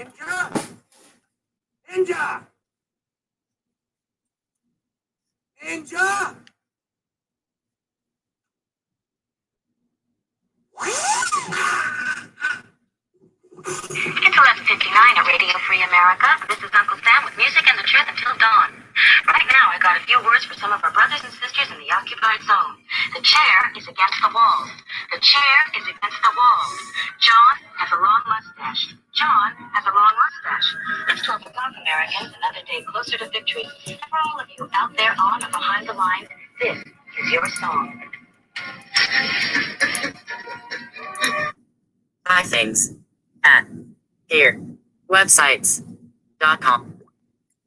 Ninja! Ninja! Ninja! It's 11:59 at Radio Free America. This is Uncle Sam with music and the truth until dawn. Right now, I got a few words for some of our brothers and sisters in the occupied zone. The chair is against the walls. The chair is against the walls. John has a long mustache. John has a long mustache. It's 12 o'clock, Americans. Another day closer to victory. And for all of you out there on or behind the lines, this is your song. Buy things at gearwebsites.com.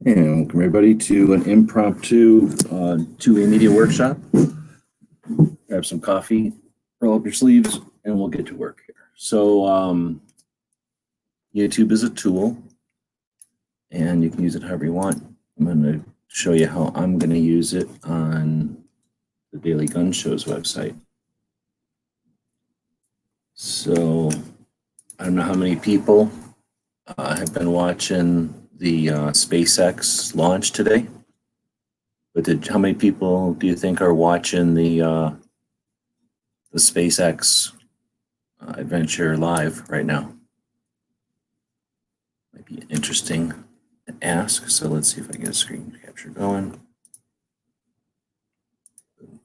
And welcome everybody to an impromptu 2A media workshop. Grab some coffee, roll up your sleeves, and we'll get to work here. So YouTube is a tool, and you can use it however you want. I'm going to show you how I'm going to use it on the Daiy Gun Show's website. So I don't know how many people have been watching the SpaceX launch today, but how many people do you think are watching the SpaceX adventure live right now? Might be interesting to ask. So let's see if I get a screen capture going.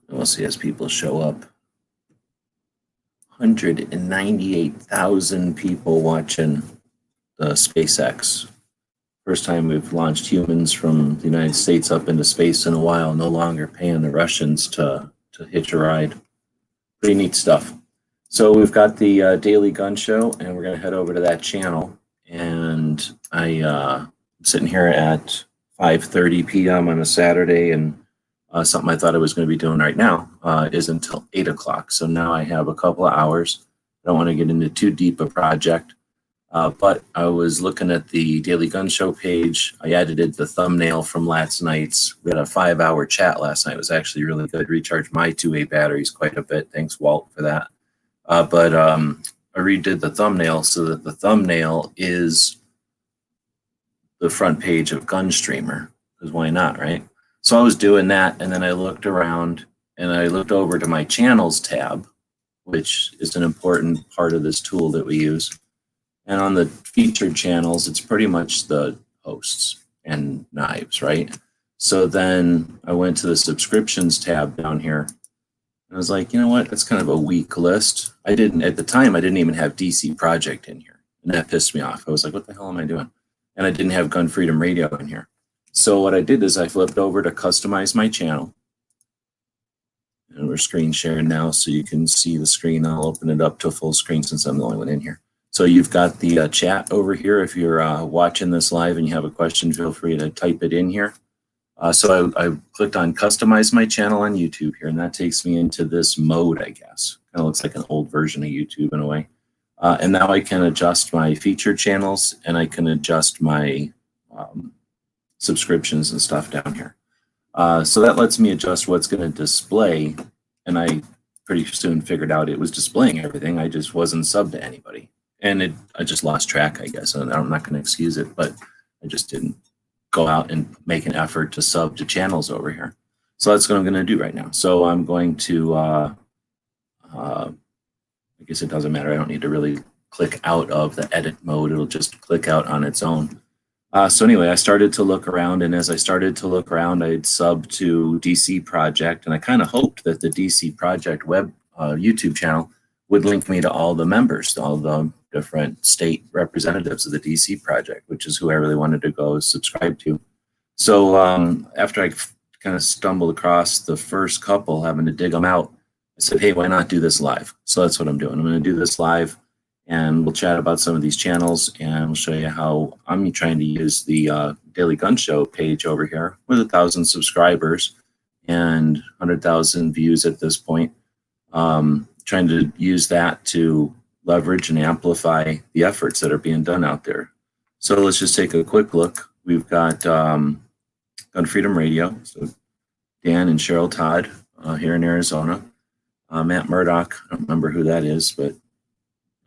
We'll see as people show up. 198,000 people watching the SpaceX. First time we've launched humans from the United States up into space in a while, no longer paying the Russians to hitch a ride. Pretty neat stuff. So we've got the Daiy Gun Show, and we're going to head over to that channel. And I'm sitting here at 5:30 p.m. on a Saturday, and something I thought I was going to be doing right now is until 8 o'clock. So now I have a couple of hours. I don't want to get into too deep a project, but I was looking at the Daiy Gun Show page. I edited the thumbnail from last night's. We had a 5-hour chat last night. It was actually really good. Recharged my 2A batteries quite a bit. Thanks, Walt, for that. But I redid the thumbnail so that the thumbnail is the front page of Gunstreamer, because why not, right? So I was doing that, and then I looked around, and I looked over to my channels tab, which is an important part of this tool that we use. And on the featured channels, it's pretty much the hosts and knives, right? So then I went to the subscriptions tab down here, and I was like, you know what? That's kind of a weak list. At the time, I didn't even have DC Project in here, and that pissed me off. I was like, what the hell am I doing? And I didn't have Gun Freedom Radio in here. So what I did is I flipped over to customize my channel, and we're screen sharing now, so you can see the screen. I'll open it up to full screen since I'm the only one in here. So you've got the chat over here. If you're watching this live and you have a question, feel free to type it in here. So I clicked on customize my channel on YouTube here, and that takes me into this mode, I guess. Kind of looks like an old version of YouTube in a way. And now I can adjust my featured channels, and I can adjust my subscriptions and stuff down here. So that lets me adjust what's going to display, and I pretty soon figured out it was displaying everything. I just wasn't subbed to anybody, and I just lost track, I guess. And I'm not going to excuse it, but I just didn't go out and make an effort to sub to channels over here. So that's what I'm going to do right now. So I'm going to, I guess it doesn't matter. I don't need to really click out of the edit mode. It'll just click out on its own. So anyway, I started to look around, and as I started to look around, I'd sub to DC Project, and I kind of hoped that the DC Project web YouTube channel would link me to all the members, all the different state representatives of the DC Project, which is who I really wanted to go subscribe to. So after I kind of stumbled across the first couple, having to dig them out, I said, hey, why not do this live? So that's what I'm doing. I'm going to do this live, and we'll chat about some of these channels, and we'll show you how I'm trying to use the Daiy Gun Show page over here with 1,000 subscribers and 100,000 views at this point. Trying to use that to leverage and amplify the efforts that are being done out there. So let's just take a quick look. We've got Gun Freedom Radio, so Dan and Cheryl Todd here in Arizona. Matt Murdoch, I don't remember who that is, but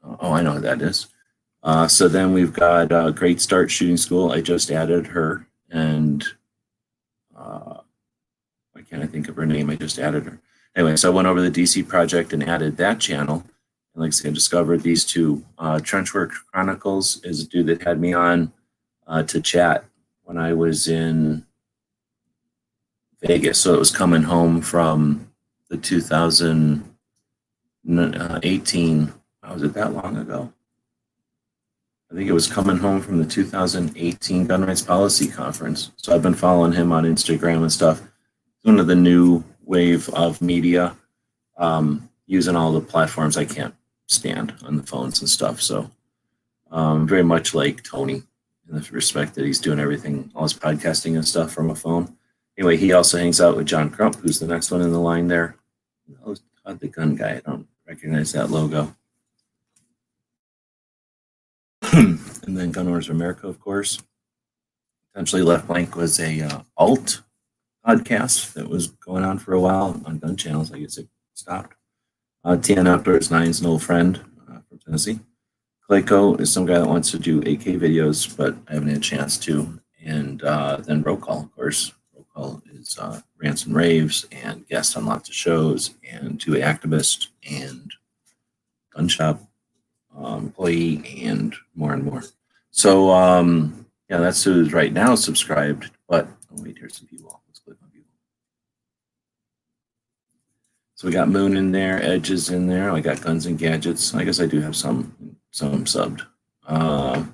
oh, I know who that is. So then we've got Great Start Shooting School. I just added her, and why can't I think of her name? I just added her. Anyway, so I went over the DC project and added that channel. And like I said, I discovered these two. Trenchwork Chronicles is a dude that had me on to chat when I was in Vegas. So it was coming home from the 2018. How was it that long ago? I think it was coming home from the 2018 Gun Rights Policy Conference. So I've been following him on Instagram and stuff. One of the new wave of media, using all the platforms I can't stand on the phones and stuff. So very much like Tony in the respect that he's doing everything, all his podcasting and stuff from a phone. Anyway, he also hangs out with John Crump, who's the next one in the line there. Oh, the gun guy. I don't recognize that logo. And then Gun Wars of America, of course. Essentially, Left Blank was a alt podcast that was going on for a while on gun channels. I guess it stopped. TN Outdoors 9's an old friend from Tennessee. Clayco is some guy that wants to do AK videos, but I haven't had a chance to. And then Roll Call, of course. Roll Call is rants and raves and guest on lots of shows and 2A activist and gun shop employee and more. So yeah, that's who's right now subscribed. But oh wait, here's some people. Let's click on people. So we got Moon in there, Edge is in there. I got Guns and Gadgets. I guess I do have some subbed. I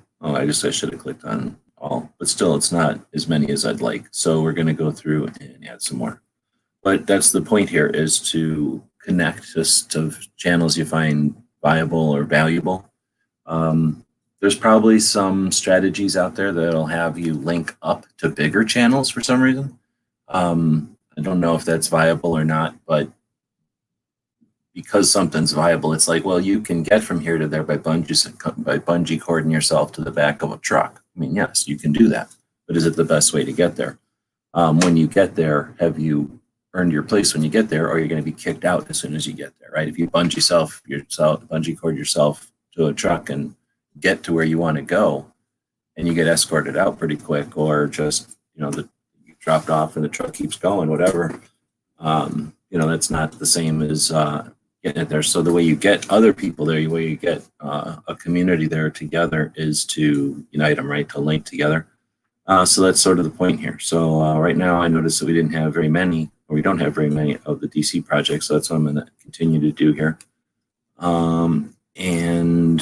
should have clicked on all, but still, it's not as many as I'd like. So we're going to go through and add some more. But that's the point here, is to connect just to channels you find viable or valuable. There's probably some strategies out there that'll have you link up to bigger channels for some reason. I don't know if that's viable or not, but because something's viable, it's like, well, you can get from here to there by bungee cording yourself to the back of a truck. I mean, yes, you can do that, but is it the best way to get there? When you get there, have you earned your place when you get there, or you're going to be kicked out as soon as you get there, right? If you bungee cord yourself to a truck and get to where you want to go, and you get escorted out pretty quick, or just, you dropped off and the truck keeps going, whatever, that's not the same as getting it there. So the way you get other people there, the way you get a community there together is to unite them, right? To link together. So that's sort of the point here. So right now I noticed that we don't have very many of the DC projects. So that's what I'm going to continue to do here. And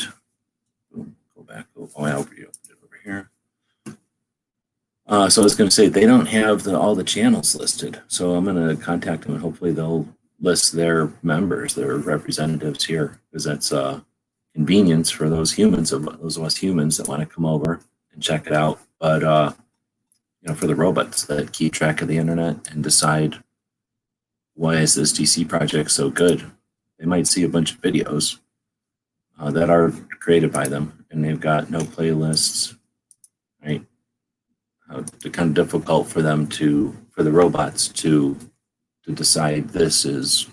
go back. I opened it over here. So I was going to say, they don't have all the channels listed. So I'm going to contact them and hopefully they'll list their members, their representatives here, because that's a convenience for those of us humans that want to come over and check it out. But for the robots that keep track of the internet and decide, why is this DC project so good? They might see a bunch of videos that are created by them, and they've got no playlists, right? It's kind of difficult for them for the robots to decide this is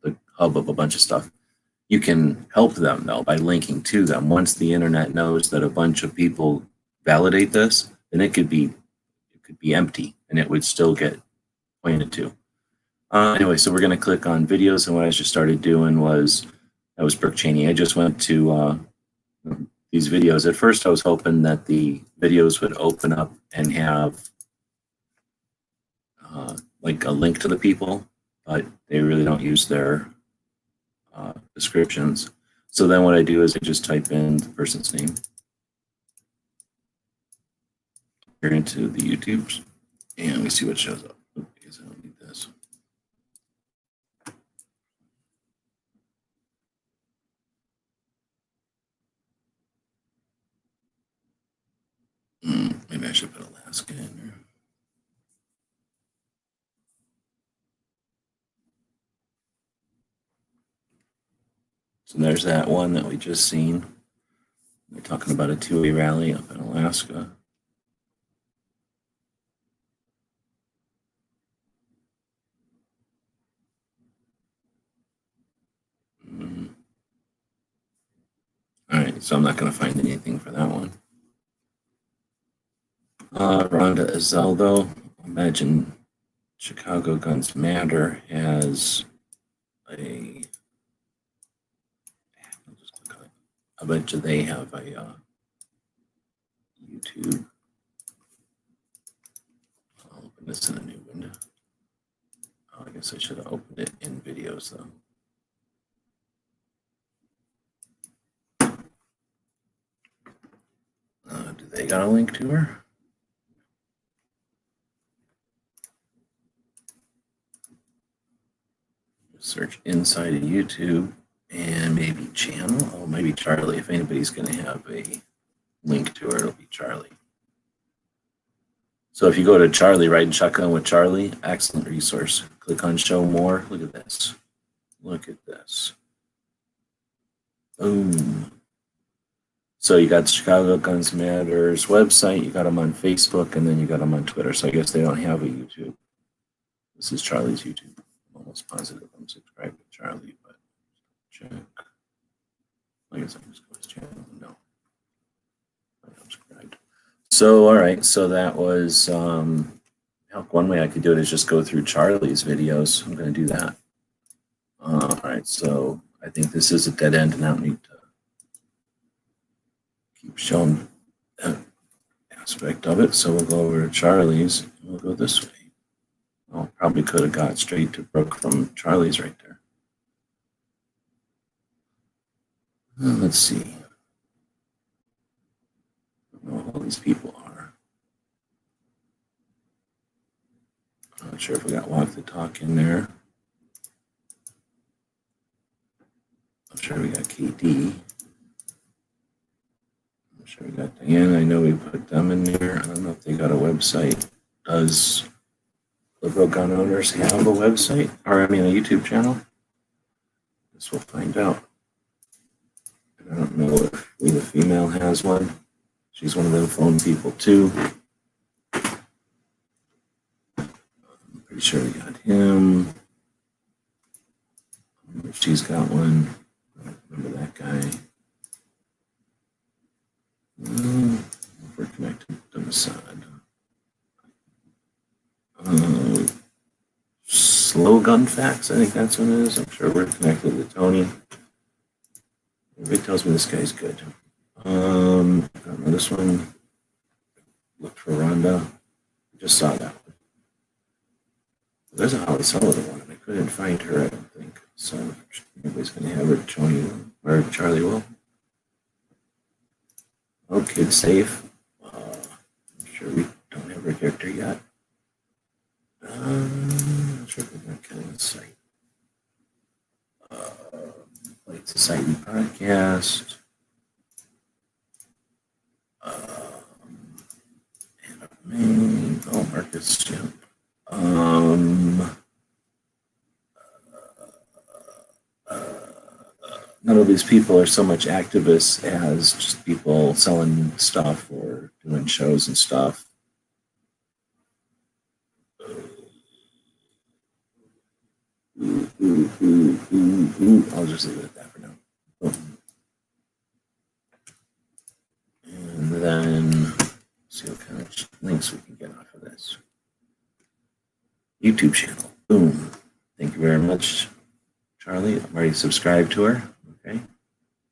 the hub of a bunch of stuff. You can help them though by linking to them. Once the internet knows that a bunch of people validate this, then it could be empty and it would still get pointed to. Anyway, so we're going to click on videos, and what I just started doing that was Brooke Cheney. I just went to these videos. At first, I was hoping that the videos would open up and have like a link to the people, but they really don't use their descriptions. So then what I do is I just type in the person's name here into the YouTubes, and we see what shows up. I guess I don't need this. Maybe I should put Alaska in there. So there's that one that we just seen. They're talking about a 2A rally up in Alaska. All right, So I'm not going to find anything for that one. Rhonda Azaldo, imagine Chicago Guns Matter has a. I'll just click on it. I bet you they have a YouTube. I'll open this in a new window. Oh, I guess I should have opened it in videos though. Do they got a link to her? Search inside of YouTube and maybe channel. Oh, maybe Charlie. If anybody's going to have a link to her, it'll be Charlie. So if you go to Charlie, Riding Shotgun with Charlie, excellent resource. Click on show more. Look at this. Look at this. Boom. So you got Chicago Guns Matters website, you got them on Facebook, and then you got them on Twitter. So I guess they don't have a YouTube. This is Charlie's YouTube. I'm almost positive I'm subscribed to Charlie, but check. I guess I can just go to his channel. No. I'm subscribed. So, all right. So that was, one way I could do it is just go through Charlie's videos. I'm going to do that. All right. So I think this is a dead end, and I don't need to keep showing that aspect of it. So we'll go over to Charlie's and we'll go this way. Well, probably could have got straight to Brooke from Charlie's right there. Let's see. I don't know who all these people are. I'm not sure if we got Walk the Talk in there. I'm sure we got KD. I'm sure we got Diane. I know we put them in there. I don't know if they got a website. Does Liberal Gun Owners have a website? Or, I mean, a YouTube channel? Guess we'll find out. I don't know if We the Female has one. She's one of them phone people, too. I'm pretty sure we got him. I don't know if she's got one. I don't remember that guy. We're connected to Mossad. Slow Gun Facts, I think that's what it is. I'm sure we're connected to Tony. Everybody tells me this guy's good. I don't know this one. Looked for Rhonda. Just saw that one. There's a Holly Sullivan one, and I couldn't find her, I don't think. So everybody's going to have her, Tony or Charlie will. Oh, Kid Safe. I'm sure we don't have her character yet. I'm not sure if we're going to kind of site. Like Society Podcast. And main. Oh, Marcus. Yeah. None of these people are so much activists as just people selling stuff or doing shows and stuff. I'll just leave it at that for now. And then see what kind of links we can get off of this. YouTube channel. Boom. Thank you very much, Charlie. I'm already subscribed to her. Okay.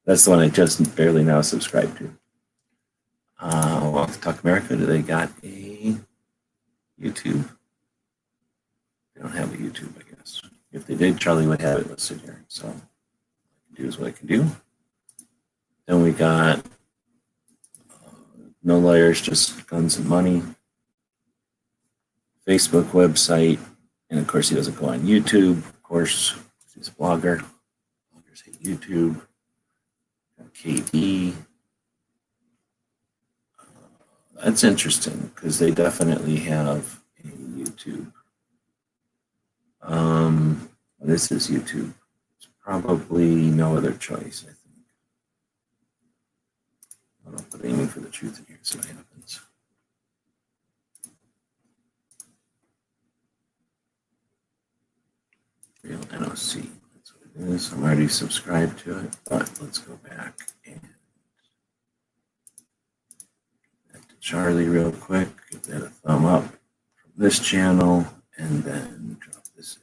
That's the one I just barely now subscribed to. Walk the Talk America, do they got a YouTube? They don't have a YouTube, I guess. If they did, Charlie would have it listed here. So what I can do is what I can do. Then we got No Lawyers, Just Guns and Money. Facebook website. And of course, he doesn't go on YouTube. Of course, he's a blogger. Bloggers hate YouTube. KD. That's interesting because they definitely have a YouTube. This is YouTube. It's probably no other choice, I think. I'll put aiming for the truth in here, see what happens. Real NOC. That's what it is. I'm already subscribed to it, but let's go back and Charlie real quick. Give that a thumb up from this channel, and then drop this in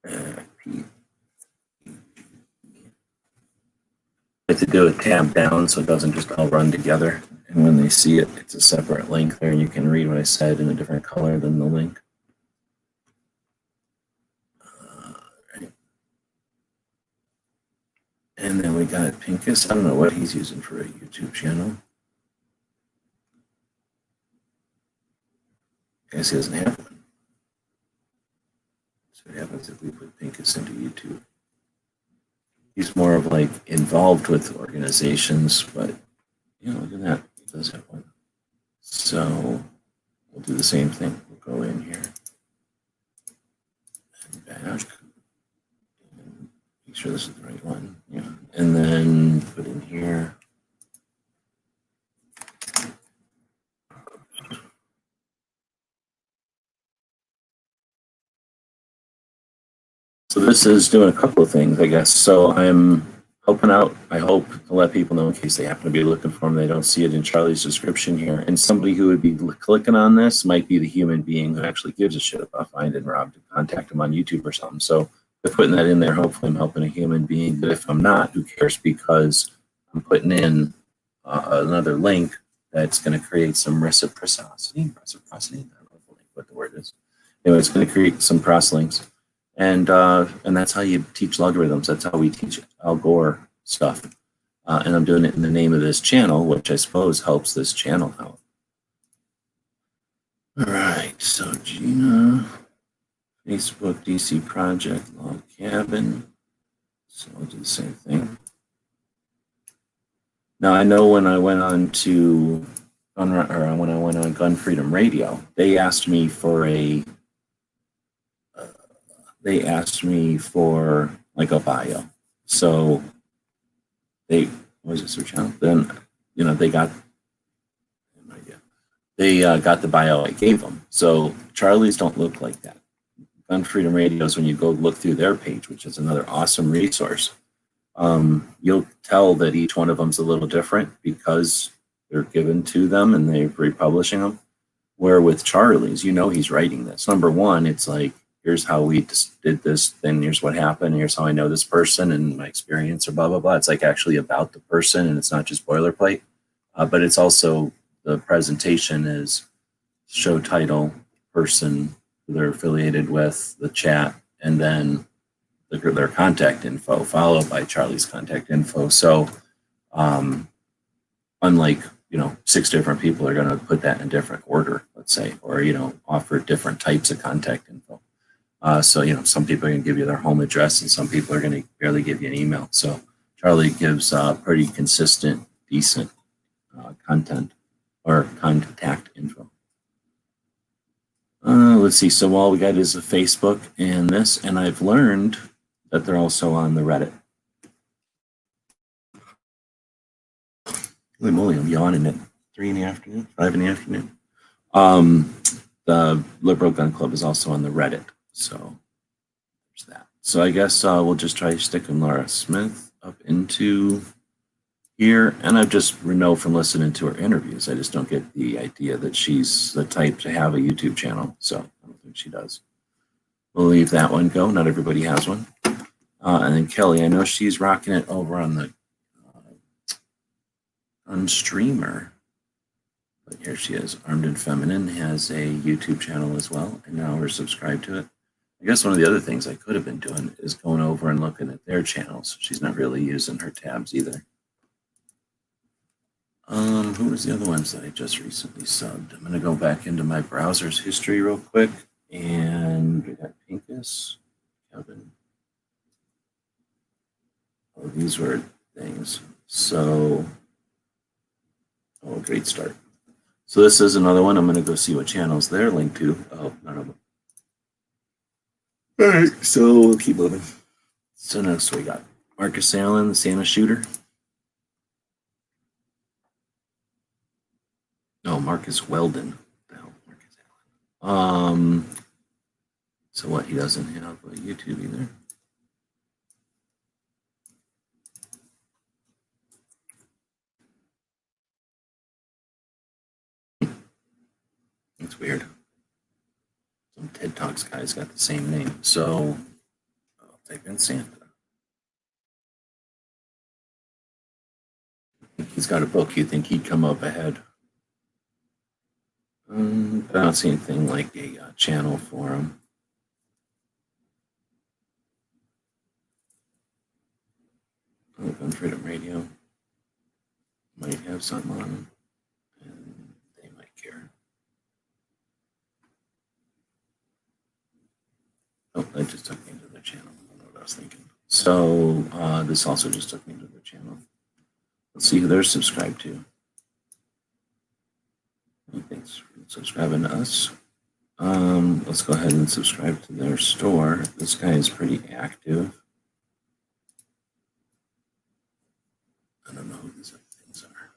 here. I have to do a tab down so it doesn't just all run together. And when they see it, it's a separate link there, and you can read what I said in a different color than the link. Right. And then we got Pincus. I don't know what he's using for a YouTube channel. I guess he doesn't have one. So what happens if we put Pincus into YouTube? He's more of like involved with organizations, but you know, look at that. He does have one. So we'll do the same thing. We'll go in here and back. And make sure this is the right one. Yeah. And then put in here. So this is doing a couple of things, I guess. So I'm helping out, I hope, to let people know in case they happen to be looking for them, they don't see it in Charlie's description here. And somebody who would be clicking on this might be the human being who actually gives a shit about finding Rob to contact him on YouTube or something. So by putting that in there, hopefully I'm helping a human being. But if I'm not, who cares? Because I'm putting in another link that's going to create some reciprocity. I don't know what the word is. Anyway, it's going to create some cross links. And that's how you teach logarithms. That's how we teach Al Gore stuff. And I'm doing it in the name of this channel, which I suppose helps this channel out. All right, so Gina, Facebook, DC Project, Log Cabin. So I'll do the same thing. Now I know when I went on to when I went on Gun Freedom Radio, they asked me for like a bio. So they was it search channel? Then you know they got got the bio I gave them. So Charlie's don't look like that. Gun Freedom Radios, when you go look through their page, which is another awesome resource, you'll tell that each one of them's a little different because they're given to them and they're republishing them. Where with Charlie's, you know he's writing this. Number one, it's like, here's how we did this, then here's what happened, here's how I know this person and my experience or blah, blah, blah. It's like actually about the person and it's not just boilerplate. But it's also, the presentation is show title, person who they're affiliated with, the chat, and then their contact info, followed by Charlie's contact info. So unlike, 6 different people are going to put that in a different order, let's say, or, offer different types of contact info. So, some people are going to give you their home address and some people are going to barely give you an email. So Charlie gives pretty consistent, decent content or contact info. Let's see. So all we got is a Facebook and this, and I've learned that they're also on the Reddit. Holy moly, I'm yawning at 3 in the afternoon, 5 in the afternoon. The Liberal Gun Club is also on the Reddit. So there's that. So I guess we'll just try sticking Laura Smith up into here. And I just know from listening to her interviews, I just don't get the idea that she's the type to have a YouTube channel. So I don't think she does. We'll leave that one go. Not everybody has one. And then Kelly, I know she's rocking it over on the on Streamer. But here she is. Armed and Feminine has a YouTube channel as well. And now we're subscribed to it. I guess one of the other things I could have been doing is going over and looking at their channels. She's not really using her tabs either. Who was the other ones that I just recently subbed? I'm going to go back into my browser's history real quick. And we got Pincus, Kevin. Oh, these were things. So, oh, great start. So this is another one. I'm going to go see what channels they're linked to. Oh, none of them. All right, so we'll keep moving. So next we got Marcus Allen, the Santa Shooter. No, Marcus Weldon. No, Marcus Allen. So what, he doesn't have a YouTube either? It's weird. Some TED Talks guy's got the same name. So I'll type in Santa. He's got a book. You think he'd come up ahead? I don't see anything like a channel for him. Gun Freedom Radio might have something on him, and they might care. Oh, that just took me to their channel. I don't know what I was thinking. So this also just took me to their channel. Let's see who they're subscribed to. Thanks for subscribing to us. Let's go ahead and subscribe to their store. This guy is pretty active. I don't know who these other things are.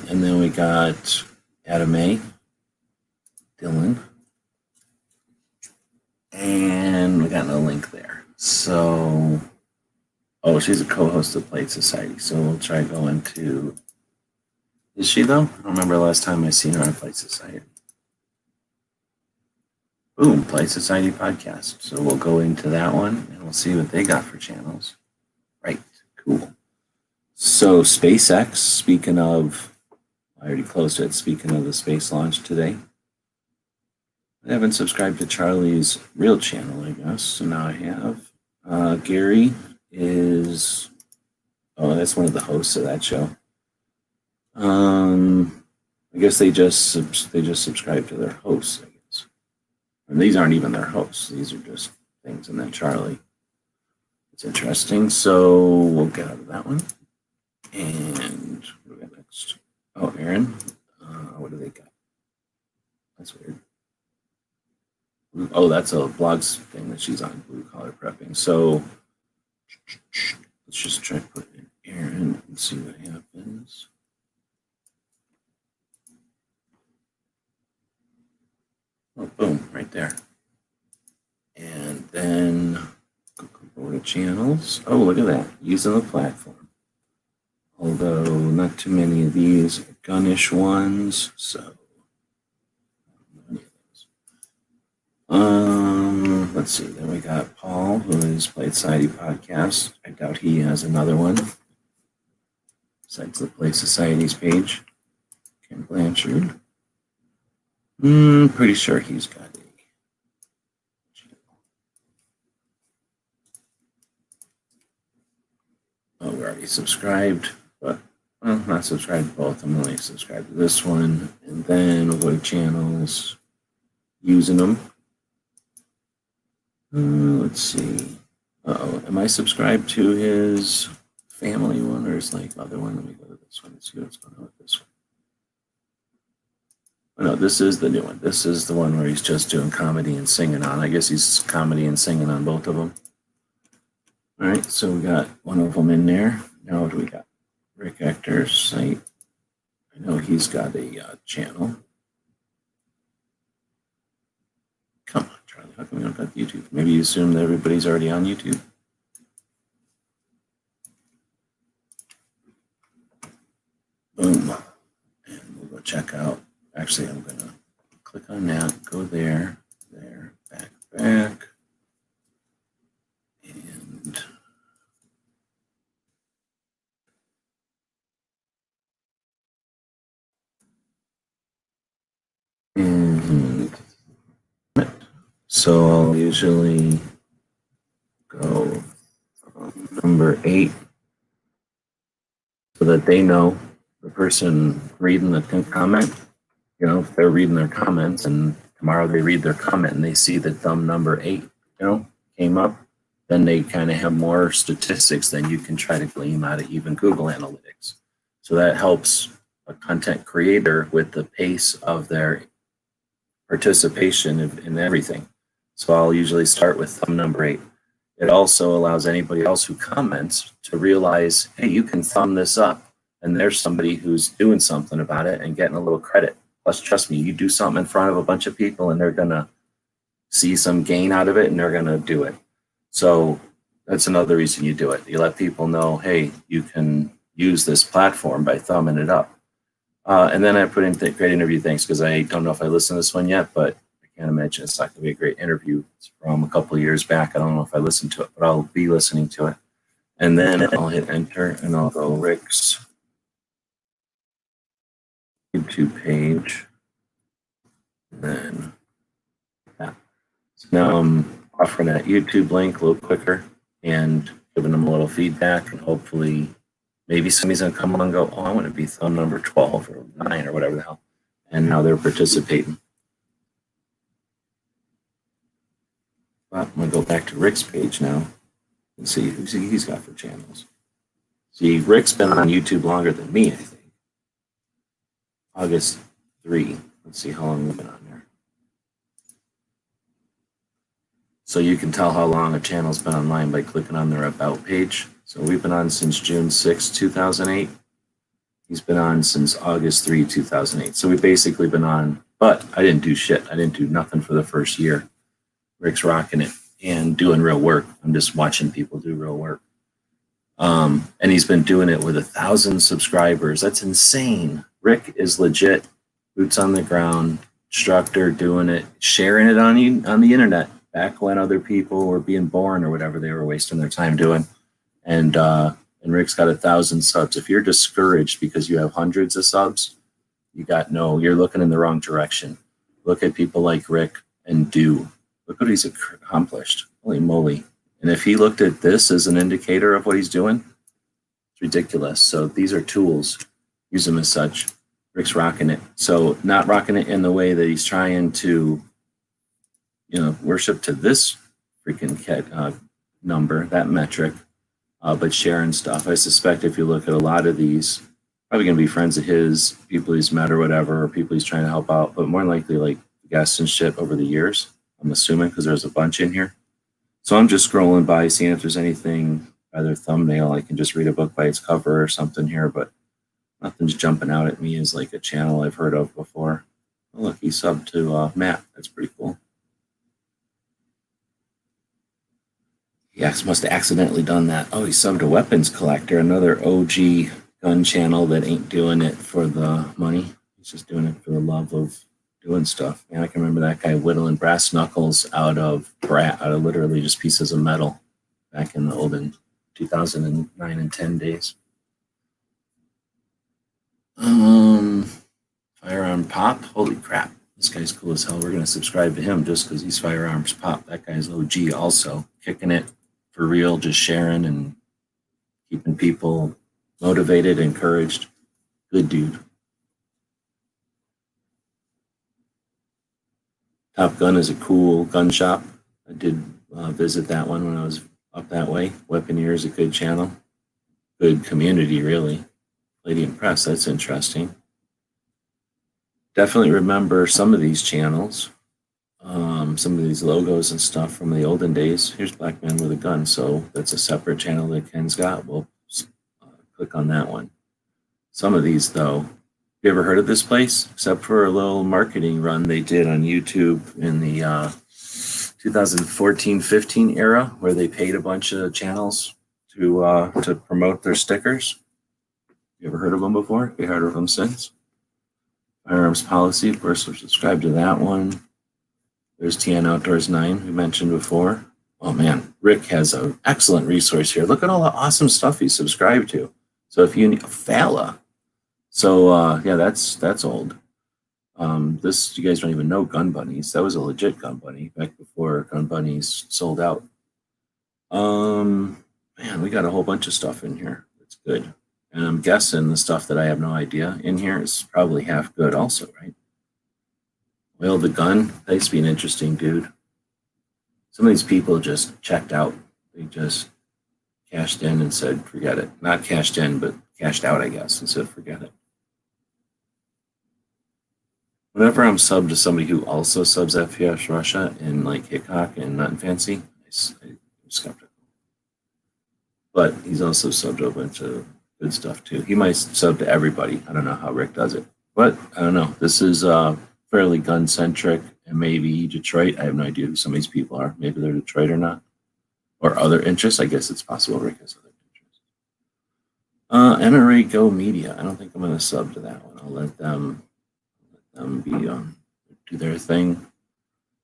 And then we got Adam A, Dylan, and we got no link there. So, oh, she's a co-host of Plate Society. So we'll try going to. Is she though? I don't remember the last time I seen her on Plate Society. Boom, Plate Society podcast. So we'll go into that one and we'll see what they got for channels. Right, cool. So SpaceX, speaking of, I already closed it, speaking of the space launch today. I haven't subscribed to Charlie's real channel, I guess, so now I have. Gary is, oh, that's one of the hosts of that show. I guess they just subscribe to their hosts, I guess. And these aren't even their hosts, these are just things, and then Charlie. It's interesting, so we'll get out of that one. And what do we got next? Oh, Aaron. What do they got? That's weird. Oh, that's a blogs thing that she's on, blue collar prepping. So let's just try to put in Aaron and see what happens. Oh, boom, right there. And then go to channels. Oh, look at that. Using the platform. Although not too many of these are gunish ones, so let's see. Then we got Paul, who is Plate Society podcast. I doubt he has another one besides the Plate Society's page. Ken Blanchard. Pretty sure he's got a channel. Oh, we're already subscribed. But well, not subscribed to both. I'm only subscribed to this one. And then we'll go to channels, using them. Let's see. Uh-oh. Am I subscribed to his family one or his like other one? Let me go to this one and see what's going on with this one. Oh, no, this is the new one. This is the one where he's just doing comedy and singing on. I guess he's comedy and singing on both of them. All right, so we got one of them in there. Now what do we got? Rick Ector's site. I know he's got a channel. Come on, Charlie. How come we don't got YouTube? Maybe you assume that everybody's already on YouTube. Boom. And we'll go check out. Actually, I'm going to click on that, go there, back. And so I'll usually go from number 8 so that they know the person reading the comment, you know, if they're reading their comments and tomorrow they read their comment and they see that thumb number 8, you know, came up, then they kind of have more statistics than you can try to glean out of even Google Analytics. So that helps a content creator with the pace of their participation in everything. So I'll usually start with thumb number 8. It also allows anybody else who comments to realize, hey, you can thumb this up and there's somebody who's doing something about it and getting a little credit. Plus, trust me, you do something in front of a bunch of people and they're gonna see some gain out of it and they're going to do it. So that's another reason you do it. You let people know, hey, you can use this platform by thumbing it up. And then I put in great interview thanks, because I don't know if I listened to this one yet, but I can't imagine it's not going to be a great interview. It's from a couple of years back. I don't know if I listened to it, but I'll be listening to it. And then I'll hit enter and I'll go Rick's YouTube page. And then, yeah. So now I'm offering that YouTube link a little quicker and giving them a little feedback, and hopefully maybe somebody's going to come on and go, oh, I want to be thumb number 12 or 9 or whatever the hell. And now they're participating. Well, I'm going to go back to Rick's page now and see who he's got for channels. See, Rick's been on YouTube longer than me, I think. August 3. Let's see how long we've been on there. So you can tell how long a channel's been online by clicking on their About page. So we've been on since June 6, 2008. He's been on since August 3, 2008. So we've basically been on, but I didn't do shit. I didn't do nothing for the first year. Rick's rocking it and doing real work. I'm just watching people do real work. And he's been doing it with 1,000 subscribers. That's insane. Rick is legit, boots on the ground, instructor, doing it, sharing it on the internet back when other people were being born or whatever they were wasting their time doing. And Rick's got 1,000 subs. If you're discouraged because you have hundreds of subs, you're looking in the wrong direction. Look at people like Rick and look what he's accomplished. Holy moly. And if he looked at this as an indicator of what he's doing, it's ridiculous. So these are tools. Use them as such. Rick's rocking it. So not rocking it in the way that he's trying to, worship to this freaking number, that metric, but sharing stuff. I suspect if you look at a lot of these, probably going to be friends of his, people he's met or whatever, or people he's trying to help out, but more likely like guests and shit over the years, I'm assuming, because there's a bunch in here. So I'm just scrolling by, seeing if there's anything by their thumbnail. I can just read a book by its cover or something here, but nothing's jumping out at me as like a channel I've heard of before. Oh, look, he subbed to Matt. That's pretty cool. He must have accidentally done that. Oh, he subbed a Weapons Collector, another OG gun channel that ain't doing it for the money. He's just doing it for the love of doing stuff. Man, I can remember that guy whittling brass knuckles out of literally just pieces of metal back in the olden 2009 and 10 days. Firearm Pop. Holy crap. This guy's cool as hell. We're going to subscribe to him just because he's Firearms Pop. That guy's OG also. Kicking it for real, just sharing and keeping people motivated, encouraged. Good dude. Top Gun is a cool gun shop. I did visit that one when I was up that way. Weaponeer is a good channel. Good community, really. Lady Impress, that's interesting. Definitely remember some of these channels, some of these logos and stuff from the olden days. Here's Black Man with a Gun, so that's a separate channel that Ken's got. We'll click on that one. Some of these, though, you ever heard of this place? Except for a little marketing run they did on YouTube in the 2014-15 era, where they paid a bunch of channels to promote their stickers. You ever heard of them before? Have you heard of them since? Firearms Policy, of course, we're subscribed to that one. There's TN Outdoors 9, we mentioned before. Oh man, Rick has an excellent resource here. Look at all the awesome stuff he's subscribed to. So if you need Fala, so yeah, that's old. This, you guys don't even know Gun Bunnies. That was a legit Gun Bunny back before Gun Bunnies sold out. Man, we got a whole bunch of stuff in here. That's good. And I'm guessing the stuff that I have no idea in here is probably half good also, right? Will the Gun, that used to be an interesting dude. Some of these people just checked out. They just cashed in and said, forget it. Not cashed in, but cashed out, I guess, and said, forget it. Whenever I'm subbed to somebody who also subs FPS Russia in like Hickok and Not and Fancy, I'm skeptical. But he's also subbed a bunch of good stuff too. He might sub to everybody. I don't know how Rick does it, but I don't know. This is fairly gun centric and maybe Detroit. I have no idea who some of these people are. Maybe they're Detroit or not, or other interests. I guess it's possible Rick has other interests. NRA Go Media. I don't think I'm going to sub to that one. I'll let them be do their thing.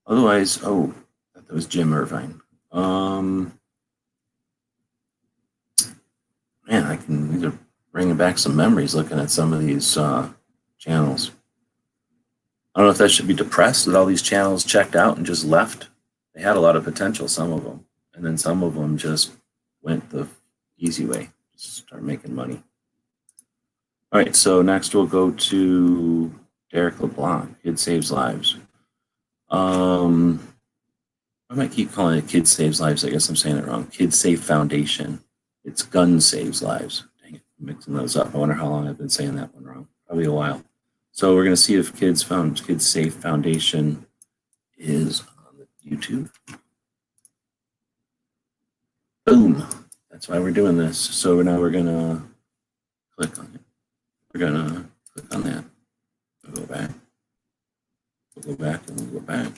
Otherwise, that was Jim Irvine. Man, these are bringing back some memories looking at some of these channels. I don't know if that should be depressed that all these channels checked out and just left. They had a lot of potential, some of them, and then some of them just went the easy way, just start making money. All right, so next we'll go to Derek LeBlanc, Kid Saves Lives. I might keep calling it Kid Saves Lives. I guess I'm saying it wrong. Kid Save Foundation. It's Gun Saves Lives. Dang it, I'm mixing those up. I wonder how long I've been saying that one wrong. Probably a while. So we're going to see if Kid Safe Foundation is on YouTube. Boom. That's why we're doing this. So now we're going to click on it. We're going to click on that. We'll go back. We'll go back and we'll go back.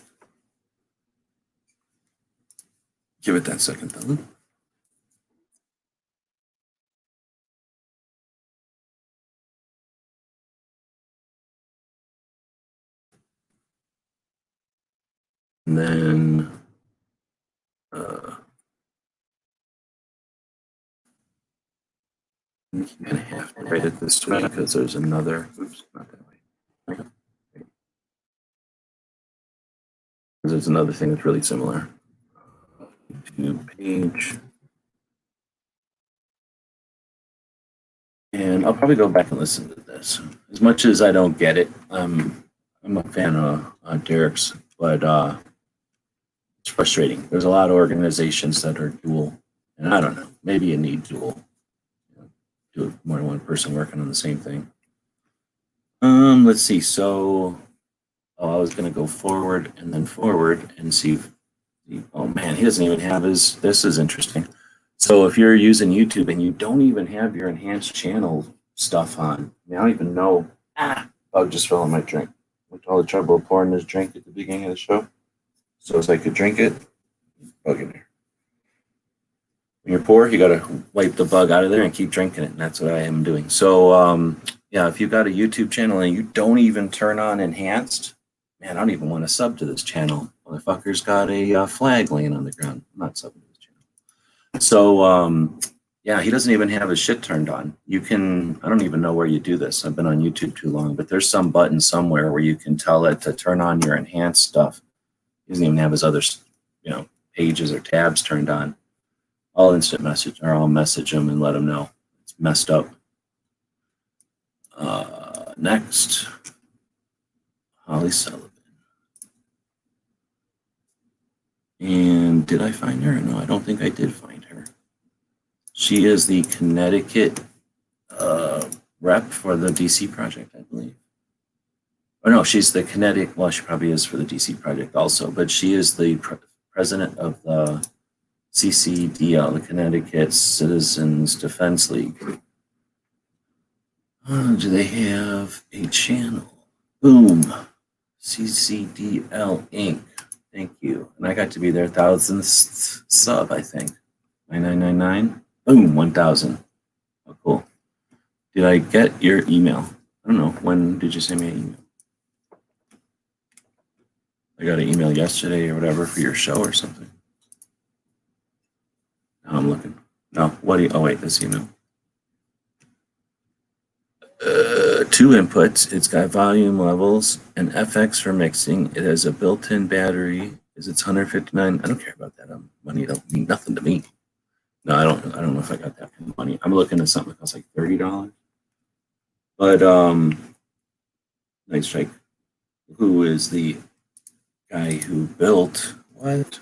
Give it that second thumb. And then I'm going to have to write it this way because there's another, oops, not that way. There's another thing that's really similar. YouTube page. And I'll probably go back and listen to this. As much as I don't get it, I'm a fan of Derek's, but it's frustrating. There's a lot of organizations that are dual, and I don't know, maybe you need dual. Do more than one person working on the same thing. Let's see. So, I was going to go forward and then forward and see. Oh man, he doesn't even have his. This is interesting. So if you're using YouTube and you don't even have your enhanced channel stuff on, I don't even know. Bug just fell in my drink. With all the trouble of pouring this drink at the beginning of the show, so as I could drink it, bug in there. When you're poor, you got to wipe the bug out of there and keep drinking it, and that's what I am doing. So, yeah, if you've got a YouTube channel and you don't even turn on enhanced, man, I don't even want to sub to this channel. Motherfucker's got a flag laying on the ground. I'm not subbing to this channel. So, yeah, he doesn't even have his shit turned on. You can, I don't even know where you do this. I've been on YouTube too long, but there's some button somewhere where you can tell it to turn on your enhanced stuff. He doesn't even have his other, pages or tabs turned on. I'll instant message, or I'll message him and let him know it's messed up. Next, Holly Sullivan. And did I find her? No, I don't think I did find her. She is the Connecticut rep for the DC project, I believe. Oh no, she's the Connecticut, well, she probably is for the DC project also, but she is the president of the CCDL, the Connecticut Citizens Defense League. Do they have a channel? Boom. CCDL Inc. Thank you. And I got to be their 1,000th sub, I think. 9999. Boom, 1,000. Oh, cool. Did I get your email? I don't know. When did you send me an email? I got an email yesterday or whatever for your show or something. Now I'm looking. No, what do you, oh wait, this email. 2 inputs. It's got volume levels and FX for mixing. It has a built-in battery. It's 159. I don't care about that. Money don't mean nothing to me. No, I don't know if I got that kind of money. I'm looking at something that costs like $30. But nice strike. Who is the guy who built what?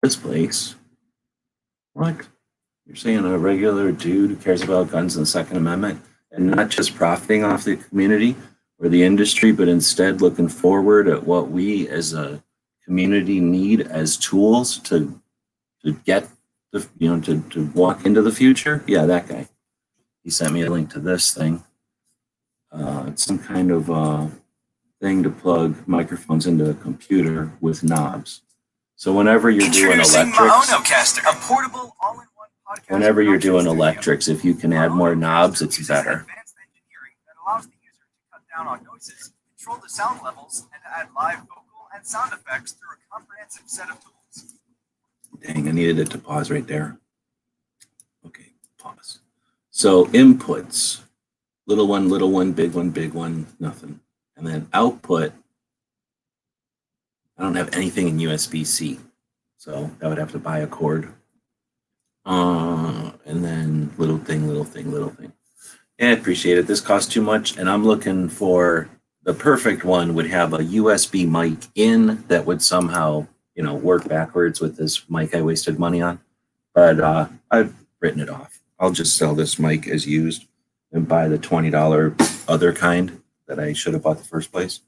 This place? What? You're saying a regular dude who cares about guns and the Second Amendment and not just profiting off the community or the industry, but instead looking forward at what we as a community need as tools to get the, to walk into the future? Yeah, that guy. He sent me a link to this thing. It's some kind of thing to plug microphones into a computer with knobs. So whenever you're doing electrics, a portable all-in-one podcast. whenever you're doing electrics, if you can add more knobs, it's better. Advanced engineering that allows the user to cut down on noises, control the sound levels, and add live vocal and sound effects through a comprehensive set of tools. Dang, I needed it to pause right there. Okay, pause. So inputs, little one, big one, nothing. And then output, I don't have anything in USB-C, so I would have to buy a cord. And then little thing. Yeah, I appreciate it. This costs too much, and I'm looking for the perfect one would have a USB mic in that would somehow, work backwards with this mic I wasted money on. But I've written it off. I'll just sell this mic as used and buy the $20 other kind that I should have bought the first place.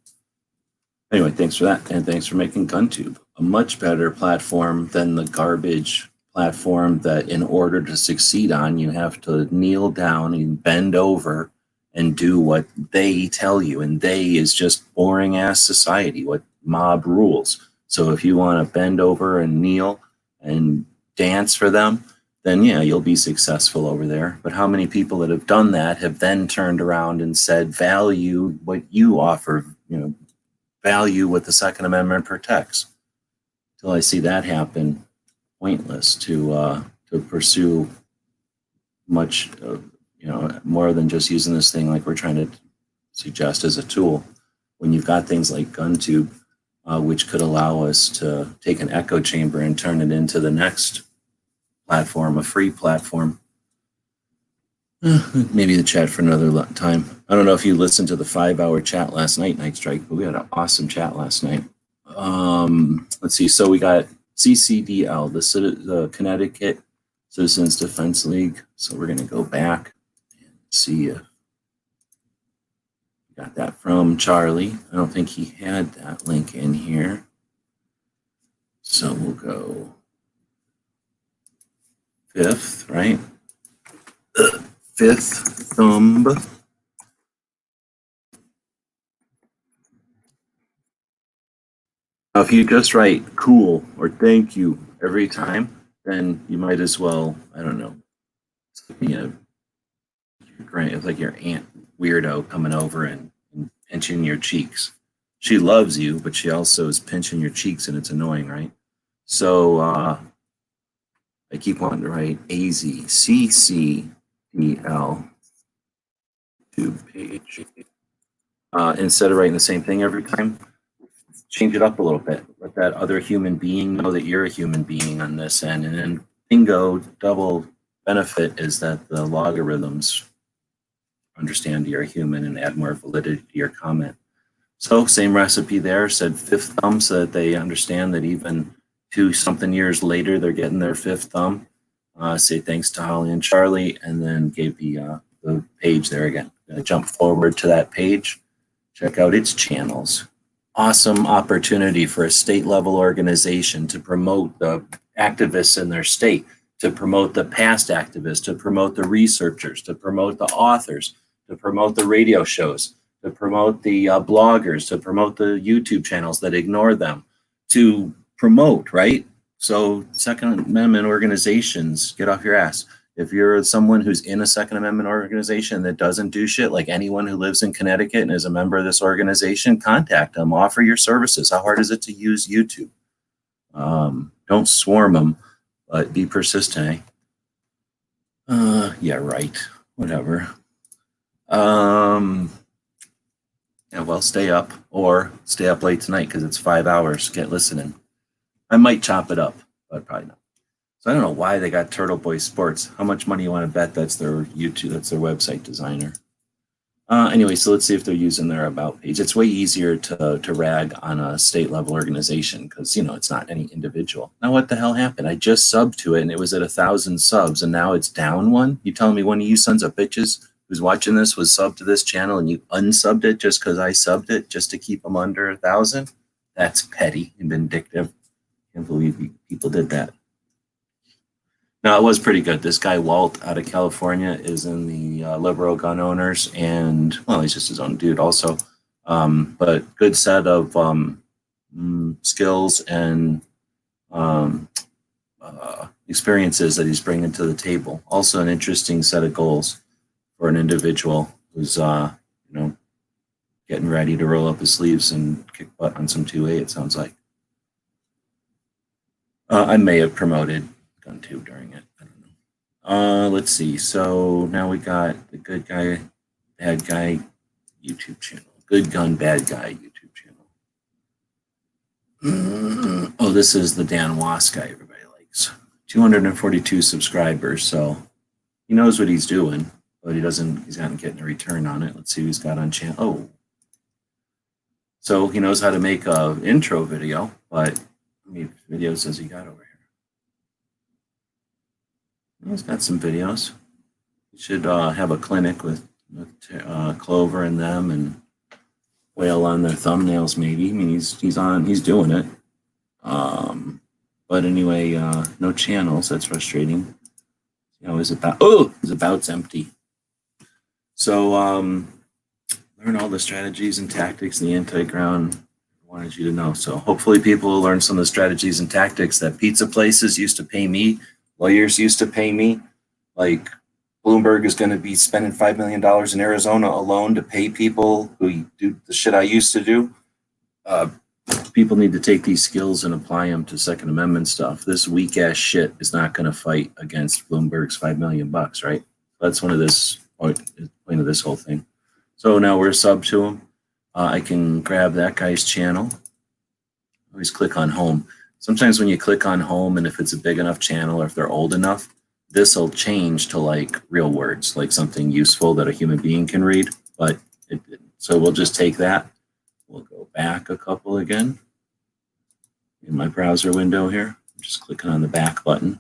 Anyway, thanks for that. And thanks for making GunTube a much better platform than the garbage platform that in order to succeed on, you have to kneel down and bend over and do what they tell you. And they is just boring ass society, what mob rules. So if you want to bend over and kneel and dance for them, then yeah, you'll be successful over there. But how many people that have done that have then turned around and said, value what you offer, value what the Second Amendment protects? Till I see that happen, pointless to pursue much, more than just using this thing like we're trying to suggest as a tool. When you've got things like GunTube, which could allow us to take an echo chamber and turn it into the next platform, a free platform. Maybe the chat for another time. I don't know if you listened to the 5-hour chat last night, Night Strike, but we had an awesome chat last night. Let's see. So we got CCDL, the Connecticut Citizens Defense League. So we're going to go back and see if we got that from Charlie. I don't think he had that link in here. So we'll go 5th, right? 5th thumb. Now, if you just write cool or thank you every time, then you might as well, I don't know, it's like your aunt weirdo coming over and pinching your cheeks. She loves you, but she also is pinching your cheeks, and it's annoying, right? So I keep wanting to write AZCCDL 2 page. Instead of writing the same thing every time, change it up a little bit. Let that other human being know that you're a human being on this end. And then bingo, double benefit is that the logarithms understand you're a human and add more validity to your comment. So same recipe there, said 5th thumb so that they understand that even 2-something years later, they're getting their 5th thumb. Say thanks to Holly and Charlie, and then gave the page there again. Gonna jump forward to that page, check out its channels. Awesome opportunity for a state level organization to promote the activists in their state, to promote the past activists, to promote the researchers, to promote the authors, to promote the radio shows, to promote the bloggers, to promote the YouTube channels that ignore them, to promote, right? So Second Amendment organizations, get off your ass. If you're someone who's in a Second Amendment organization that doesn't do shit, like anyone who lives in Connecticut and is a member of this organization, contact them, offer your services. How hard is it to use YouTube? Don't swarm them, but be persistent. Yeah, right. Whatever. Yeah, well, stay up or stay up late tonight because it's 5 hours. Get listening. I might chop it up, but probably not. So I don't know why they got Turtle Boy Sports. How much money you want to bet that's their YouTube, that's their website designer. Anyway, so let's see if they're using their about page. It's way easier to rag on a state level organization because, it's not any individual. Now, what the hell happened? I just subbed to it and it was at 1,000 subs and now it's down one. You telling me one of you sons of bitches who's watching this was subbed to this channel and you unsubbed it just because I subbed it just to keep them under 1,000? That's petty and vindictive. Can't believe people did that. No, it was pretty good. This guy, Walt, out of California, is in the liberal gun owners, and, well, he's just his own dude also. But good set of skills and experiences that he's bringing to the table. Also an interesting set of goals for an individual who's, getting ready to roll up his sleeves and kick butt on some 2A, it sounds like. I may have promoted Gun 2 during it. I don't know. Let's see. So now we got the Good Guy, Bad Guy YouTube channel. Good Gun, Bad Guy YouTube channel. Oh, this is the Dan Was guy everybody likes. 242 subscribers, so he knows what he's doing, but he's not getting a return on it. Let's see who he's got on channel. Oh. So he knows how to make a intro video, but how many videos has he got over here? He's got some videos. He should have a clinic with Clover and them and Whale on their thumbnails, maybe. I mean, he's doing it. But anyway, no channels. That's frustrating. His about's empty. So learn all the strategies and tactics in the anti-ground. I wanted you to know. So hopefully people will learn some of the strategies and tactics that pizza places used to pay me, lawyers used to pay me. Like Bloomberg is going to be spending $5 million in Arizona alone to pay people who do the shit I used to do. People need to take these skills and apply them to Second Amendment stuff. This weak ass shit is not going to fight against Bloomberg's $5 million, right? That's point of this whole thing. So now we're sub to him. I can grab that guy's channel. Always click on home. Sometimes when you click on home, and if it's a big enough channel or if they're old enough, this will change to like real words, like something useful that a human being can read. But so we'll just take that. We'll go back a couple again. In my browser window here, I'm just clicking on the back button.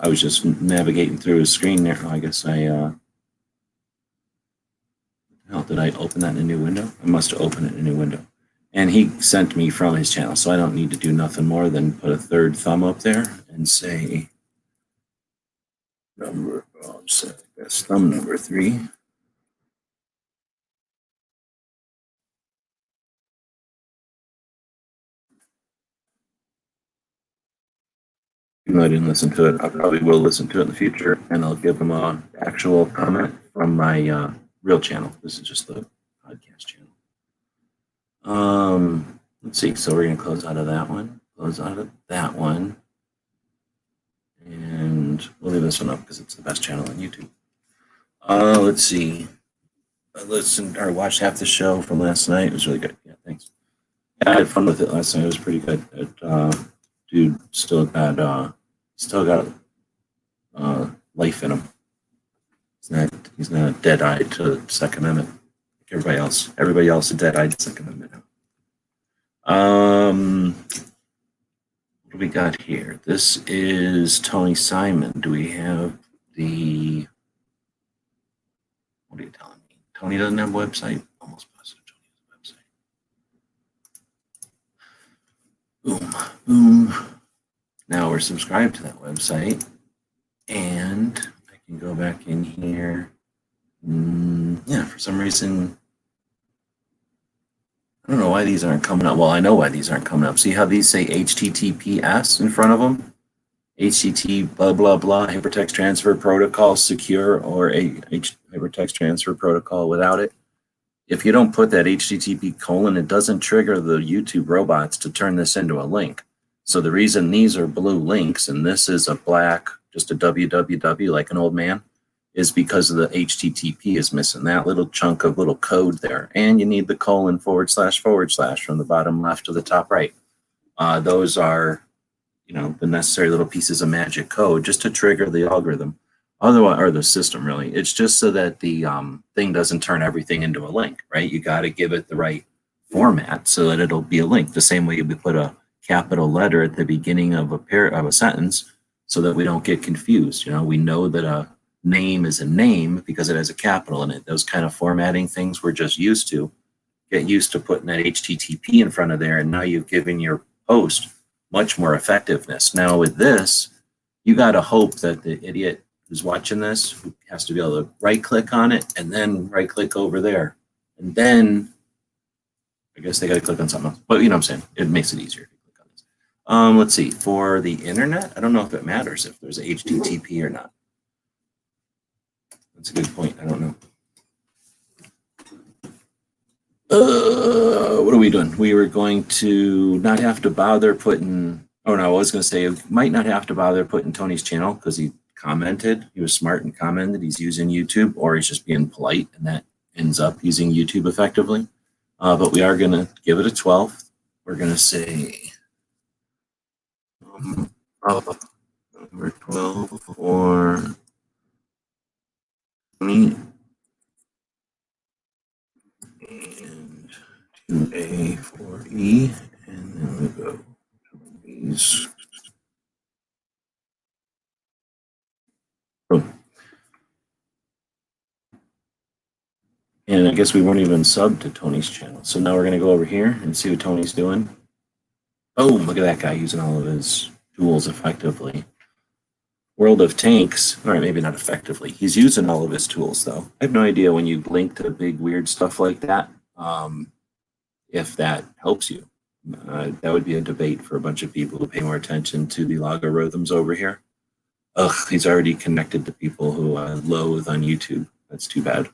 I was just navigating through his screen there. I guess did I open that in a new window? I must have opened it in a new window. And he sent me from his channel, so I don't need to do nothing more than put a third thumb up there and say that's thumb number 3. Even though I didn't listen to it, I probably will listen to it in the future, and I'll give him an actual comment from my real channel. This is just the podcast channel. Let's see. So we're going to close out of that one. And we'll leave this one up because it's the best channel on YouTube. Let's see. I listened or watched half the show from last night. It was really good. Yeah, thanks. Yeah, I had fun with it last night. It was pretty good. Dude still got life in him. He's not dead-eyed to Second Amendment. Like everybody else is dead-eyed to Second Amendment. What do we got here? This is Tony Simon. Do we have the? What are you telling me? Tony doesn't have a website? Almost positive Tony has a website. Boom. Now we're subscribed to that website. And I can go back in here. Yeah, for some reason, I don't know why these aren't coming up. Well, I know why these aren't coming up. See how these say HTTPS in front of them? HTTP blah, blah, blah, hypertext transfer protocol secure, or a hypertext transfer protocol without it. If you don't put that HTTP : it doesn't trigger the YouTube robots to turn this into a link. So the reason these are blue links and this is a black, just a www like an old man, is because of the HTTP is missing that little chunk of little code there. And you need the : / from the bottom left to the top right. Those are, the necessary little pieces of magic code just to trigger the algorithm, otherwise, or the system really. It's just so that the thing doesn't turn everything into a link, right? You got to give it the right format so that it'll be a link. The same way you would put a capital letter at the beginning of a sentence so that we don't get confused. We know that a name is a name because it has a capital in it. Those kind of formatting things we're just used to. Get used to putting that HTTP in front of there, and now you've given your post much more effectiveness. Now with this, you got to hope that the idiot who's watching this has to be able to right click on it and then right click over there and then I guess they got to click on something else. But you know what I'm saying? It makes it easier if you click on this. Let's see. For the internet, I don't know if it matters if there's a HTTP or not. That's a good point. I don't know. What are we doing? We were going to not have to bother putting, oh no, I was going to say, might not have to bother putting Tony's channel because he commented. He was smart and commented he's using YouTube, or he's just being polite, and that ends up using YouTube effectively. But we are going to give it a 12. We're going to say number 12 for Tony. And 2A for E, and then we go to these. And I guess we weren't even subbed to Tony's channel. So now we're going to go over here and see what Tony's doing. Oh, look at that guy using all of his tools effectively. World of Tanks, all right, maybe not effectively. He's using all of his tools, though. I have no idea when you link to big, weird stuff like that, if that helps you. That would be a debate for a bunch of people who pay more attention to the logarithms over here. Ugh, he's already connected to people who I loathe on YouTube. That's too bad.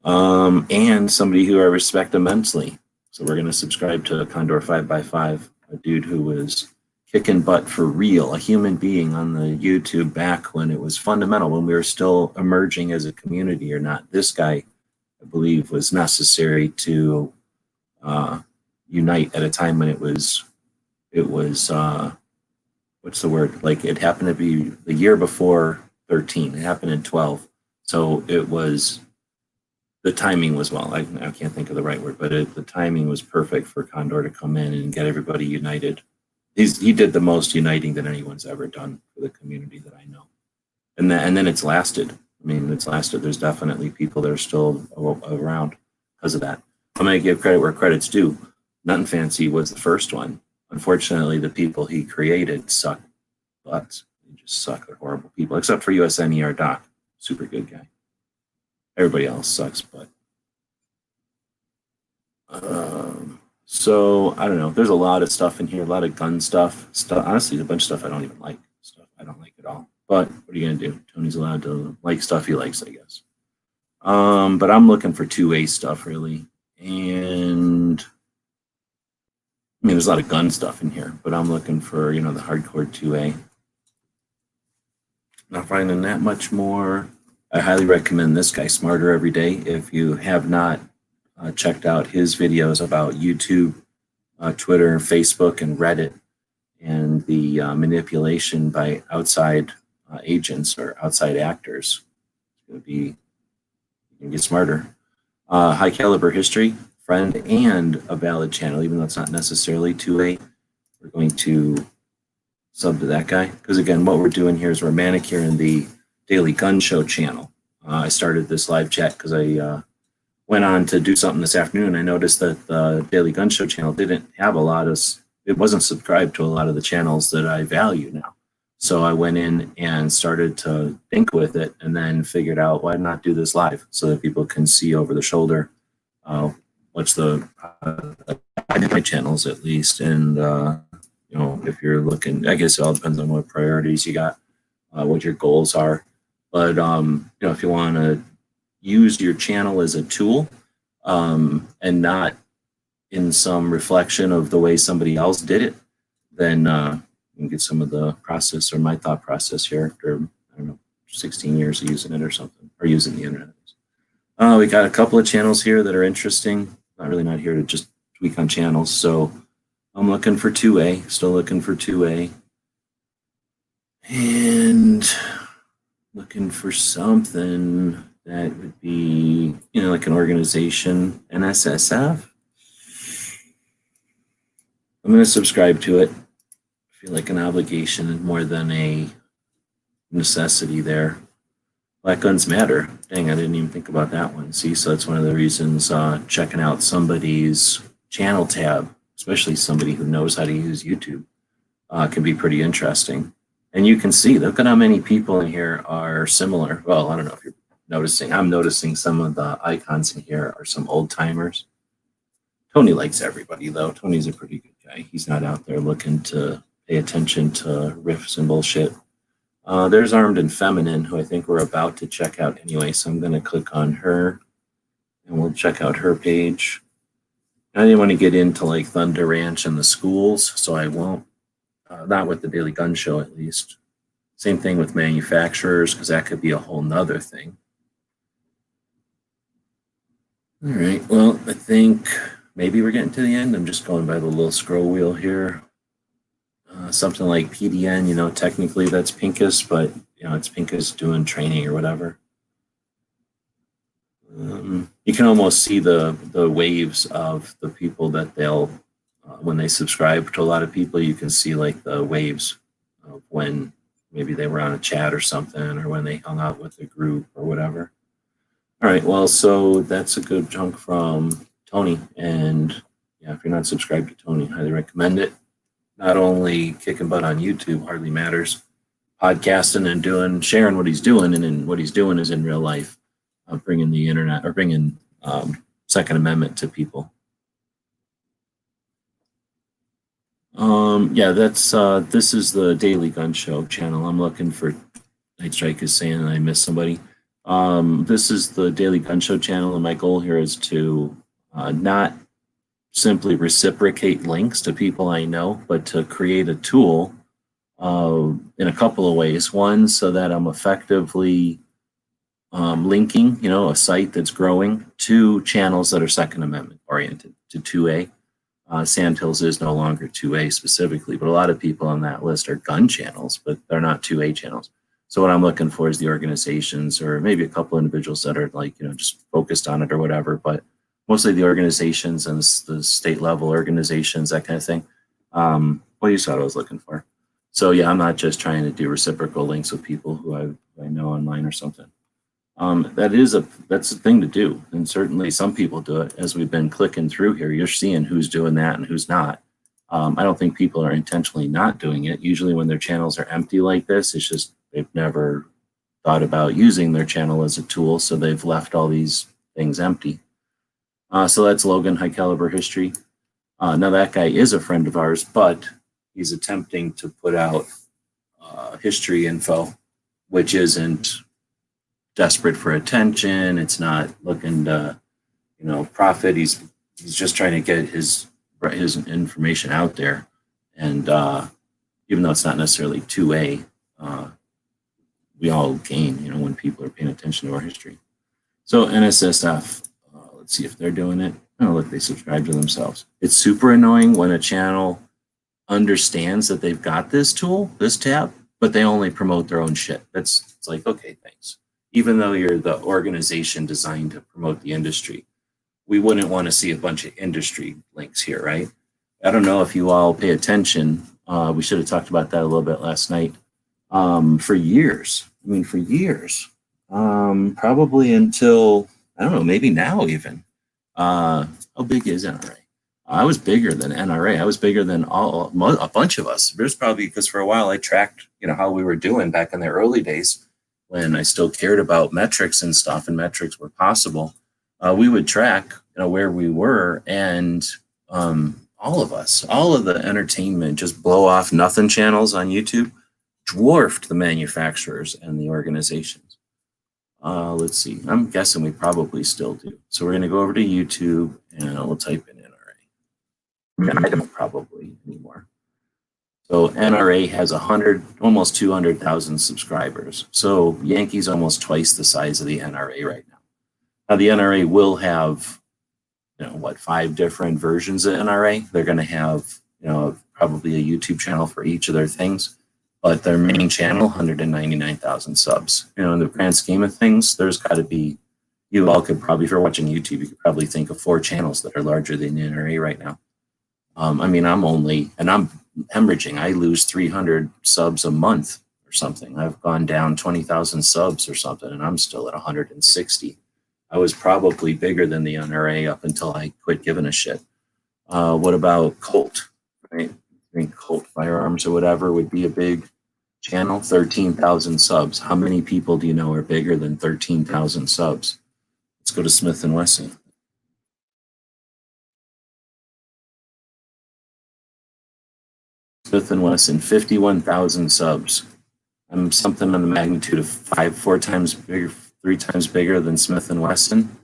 And somebody who I respect immensely. So we're going to subscribe to Condor 5x5, a dude who was kicking butt for real, a human being on the YouTube back when it was fundamental, when we were still emerging as a community or not. This guy, I believe, was necessary to unite at a time when it was what's the word? Like, it happened to be the year before 13. It happened in 12. So it was, the timing was, well, I can't think of the right word, but the timing was perfect for Condor to come in and get everybody united. He did the most uniting that anyone's ever done for the community that I know. And then it's lasted. I mean, it's lasted. There's definitely people that are still around because of that. I'm going to give credit where credit's due. Nothing Fancy was the first one. Unfortunately, the people he created suck butts. They just suck. They're horrible people, except for USNER Doc. Super good guy. Everybody else sucks, but so I don't know. There's a lot of stuff in here, a lot of gun stuff. Honestly, a bunch of stuff I don't even like. Stuff I don't like at all. But what are you gonna do? Tony's allowed to like stuff he likes, I guess. But I'm looking for 2A stuff really, and I mean, there's a lot of gun stuff in here, but I'm looking for, the hardcore 2A. Not finding that much more. I highly recommend this guy, Smarter Every Day. If you have not checked out his videos about YouTube, Twitter, Facebook, and Reddit, and the manipulation by outside agents or outside actors, it's going to be, you can get smarter. High Caliber History, friend, and a valid channel, even though it's not necessarily 2A. We're going to sub to that guy, because again, what we're doing here is we're manicuring the Daiy Gun Show channel. I started this live chat because I went on to do something this afternoon. I noticed that the Daiy Gun Show channel didn't have it wasn't subscribed to a lot of the channels that I value now. So I went in and started to think with it, and then figured out, why not do this live so that people can see over the shoulder what's my channels at least. And if you're looking, I guess it all depends on what priorities you got, what your goals are. But if you want to use your channel as a tool, and not in some reflection of the way somebody else did it, then you can get some of the process, or my thought process here after, I don't know, 16 years of using it or something, or using the internet. We got a couple of channels here that are interesting. Not here to just tweak on channels. So I'm looking for 2A, still looking for 2A. And looking for something that would be, like an organization, an SSF. I'm going to subscribe to it. I feel like an obligation more than a necessity there. Black Guns Matter. Dang, I didn't even think about that one. See, so that's one of the reasons checking out somebody's channel tab, especially somebody who knows how to use YouTube, can be pretty interesting. And you can see, look at how many people in here are similar. Well, I don't know if you're noticing. I'm noticing some of the icons in here are some old timers. Tony likes everybody, though. Tony's a pretty good guy. He's not out there looking to pay attention to riffs and bullshit. There's Armed and Feminine, who I think we're about to check out anyway, so I'm going to click on her, and we'll check out her page. I didn't want to get into like Thunder Ranch and the schools, so I won't. Not with the Daily Gun Show, at least. Same thing with manufacturers, because that could be a whole nother thing. All right, well, I think maybe we're getting to the end. I'm just going by the little scroll wheel here. Something like PDN, you know, technically that's Pincus, but, you know, it's Pincus doing training or whatever. You can almost see the waves of the people that they'll, when they subscribe to a lot of people, you can see like the waves of when maybe they were on a chat or something, or when they hung out with the group or whatever. All right, well, so that's a good chunk from Tony. And yeah, if you're not subscribed to Tony, highly recommend it. Not only kicking butt on YouTube, hardly matters, podcasting and sharing what he's doing, and then what he's doing is in real life, bringing the internet, or bringing Second Amendment to people. Yeah, that's this is the Daily Gun Show channel. I'm looking for Night Strike is saying I missed somebody. This is the Daily Gun Show channel, and my goal here is to not simply reciprocate links to people I know, but to create a tool in a couple of ways. One, so that I'm effectively linking, you know, a site that's growing to channels that are Second Amendment oriented, to 2A. Sandhills is no longer 2A specifically, but a lot of people on that list are gun channels, but they're not 2A channels. So what I'm looking for is the organizations, or maybe a couple individuals that are like, you know, just focused on it or whatever, but mostly the organizations and the state level organizations, that kind of thing. What you saw I was looking for. So yeah, I'm not just trying to do reciprocal links with people who I know online or something. That's a thing to do, and certainly some people do it. As we've been clicking through here, you're seeing who's doing that and who's not. I don't think people are intentionally not doing it. Usually when their channels are empty like this, it's just they've never thought about using their channel as a tool, so they've left all these things empty. So that's Logan, High Caliber History. Now that guy is a friend of ours, but he's attempting to put out history info, which isn't desperate for attention. It's not looking to, you know, profit. He's just trying to get his information out there. And even though it's not necessarily 2A, we all gain, you know, when people are paying attention to our history. So NSSF, let's see if they're doing it. Oh, look, they subscribe to themselves. It's super annoying when a channel understands that they've got this tool, this tab, but they only promote their own shit. It's like, okay, thanks. Even though you're the organization designed to promote the industry, we wouldn't want to see a bunch of industry links here, right? I don't know if you all pay attention. We should have talked about that a little bit last night. For years, probably until, I don't know, maybe now even. How big is NRA? I was bigger than NRA. I was bigger than a bunch of us. There's probably, because for a while I tracked, you know, how we were doing back in the early days when I still cared about metrics and stuff, and metrics were possible. We would track, you know, where we were, and all of us, all of the entertainment, just blow off nothing channels on YouTube dwarfed the manufacturers and the organizations. Let's see. I'm guessing we probably still do. So we're going to go over to YouTube and we'll type in NRA. I don't probably anymore. So NRA has almost 200,000 subscribers. So Yankee's almost twice the size of the NRA right now. Now the NRA will have, you know, what, 5 different versions of NRA. They're going to have, you know, probably a YouTube channel for each of their things. But their main channel, 199,000 subs. You know, in the grand scheme of things, there's got to be, you all could probably, if you're watching YouTube, you could probably think of 4 channels that are larger than the NRA right now. I mean, I'm hemorrhaging. I lose 300 subs a month or something. I've gone down 20,000 subs or something, and I'm still at 160. I was probably bigger than the NRA up until I quit giving a shit. What about Colt, right? I think Colt Firearms or whatever would be a big channel, 13,000 subs. How many people do you know are bigger than 13,000 subs? Let's go to Smith & Wesson. Smith & Wesson, 51,000 subs. I'm something on the magnitude of 4 times bigger, 3 times bigger than Smith & Wesson,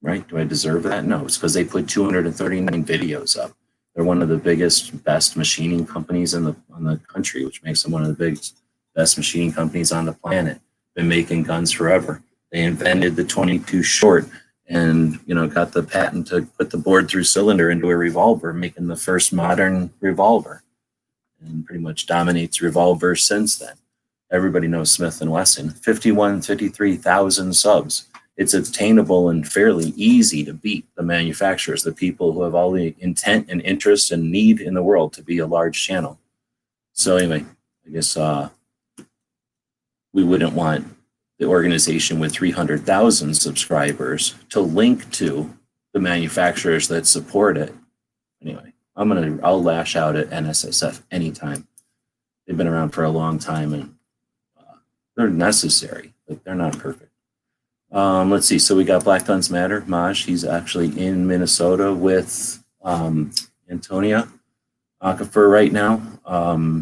right? Do I deserve that? No, it's because they put 239 videos up. They're one of the biggest, best machining companies on the country, which makes them one of the biggest, best machining companies on the planet. Been making guns forever. They invented the 22 short and, you know, got the patent to put the bored through cylinder into a revolver, making the first modern revolver, and pretty much dominates revolvers since then. Everybody knows Smith & Wesson. 53,000 subs. It's attainable and fairly easy to beat the manufacturers, the people who have all the intent and interest and need in the world to be a large channel. So anyway, I guess we wouldn't want the organization with 300,000 subscribers to link to the manufacturers that support it. Anyway, I'll lash out at NSSF anytime. They've been around for a long time and they're necessary, but they're not perfect. Let's see. So we got Black Guns Matter. Maj, he's actually in Minnesota with Antonia Aquifer right now,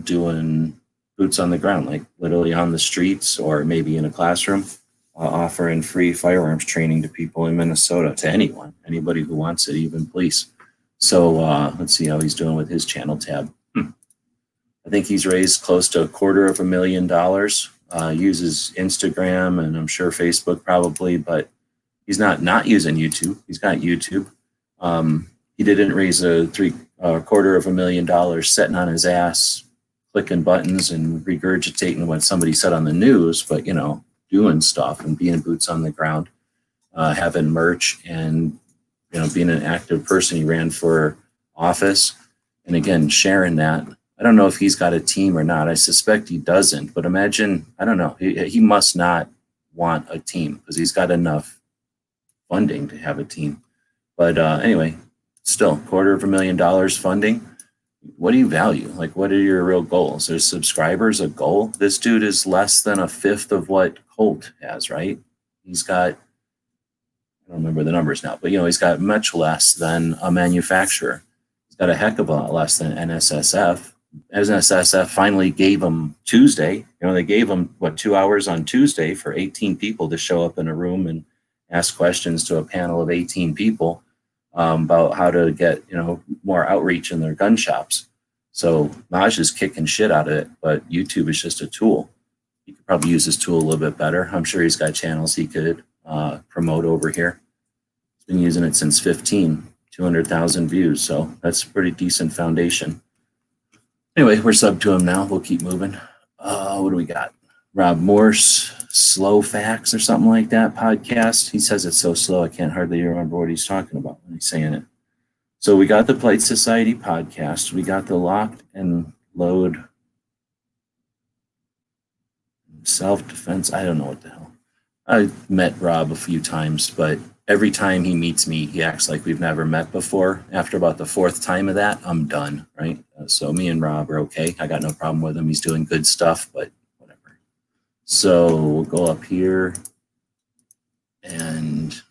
doing boots on the ground, like literally on the streets or maybe in a classroom, offering free firearms training to people in Minnesota, to anybody who wants it, even police. So let's see how he's doing with his channel tab. I think he's raised close to $250,000. Uses Instagram and I'm sure Facebook probably, but he's not using YouTube. He's got YouTube. He didn't raise $250,000 sitting on his ass, clicking buttons and regurgitating what somebody said on the news, but, you know, doing stuff and being boots on the ground, having merch and, you know, being an active person. He ran for office and again, sharing that. I don't know if he's got a team or not. I suspect he doesn't, but imagine, I don't know, he must not want a team because he's got enough funding to have a team. But anyway, still $250,000 funding. What do you value? Like, what are your real goals? Are subscribers a goal? This dude is less than a fifth of what Colt has, right? He's got, I don't remember the numbers now, but, you know, he's got much less than a manufacturer. He's got a heck of a lot less than NSSF. NSSF finally gave him Tuesday. You know, they gave him, 2 hours on Tuesday for 18 people to show up in a room and ask questions to a panel of 18 people about how to get, you know, more outreach in their gun shops. So Maj is kicking shit out of it, but YouTube is just a tool. He could probably use this tool a little bit better. I'm sure he's got channels he could promote over here. He's been using it since 200,000 views. So that's a pretty decent foundation. Anyway, we're sub to him now. We'll keep moving. What do we got? Rob Morse, Slow Facts or something like that podcast. He says it's so slow, I can't hardly remember what he's talking about when he's saying it. So we got the Polite Society podcast. We got the Locked and Load self-defense. I don't know what the hell. I met Rob a few times, but every time he meets me, he acts like we've never met before. After about the 4th time of that, I'm done, right? So me and Rob are okay. I got no problem with him. He's doing good stuff, but whatever. So we'll go up here and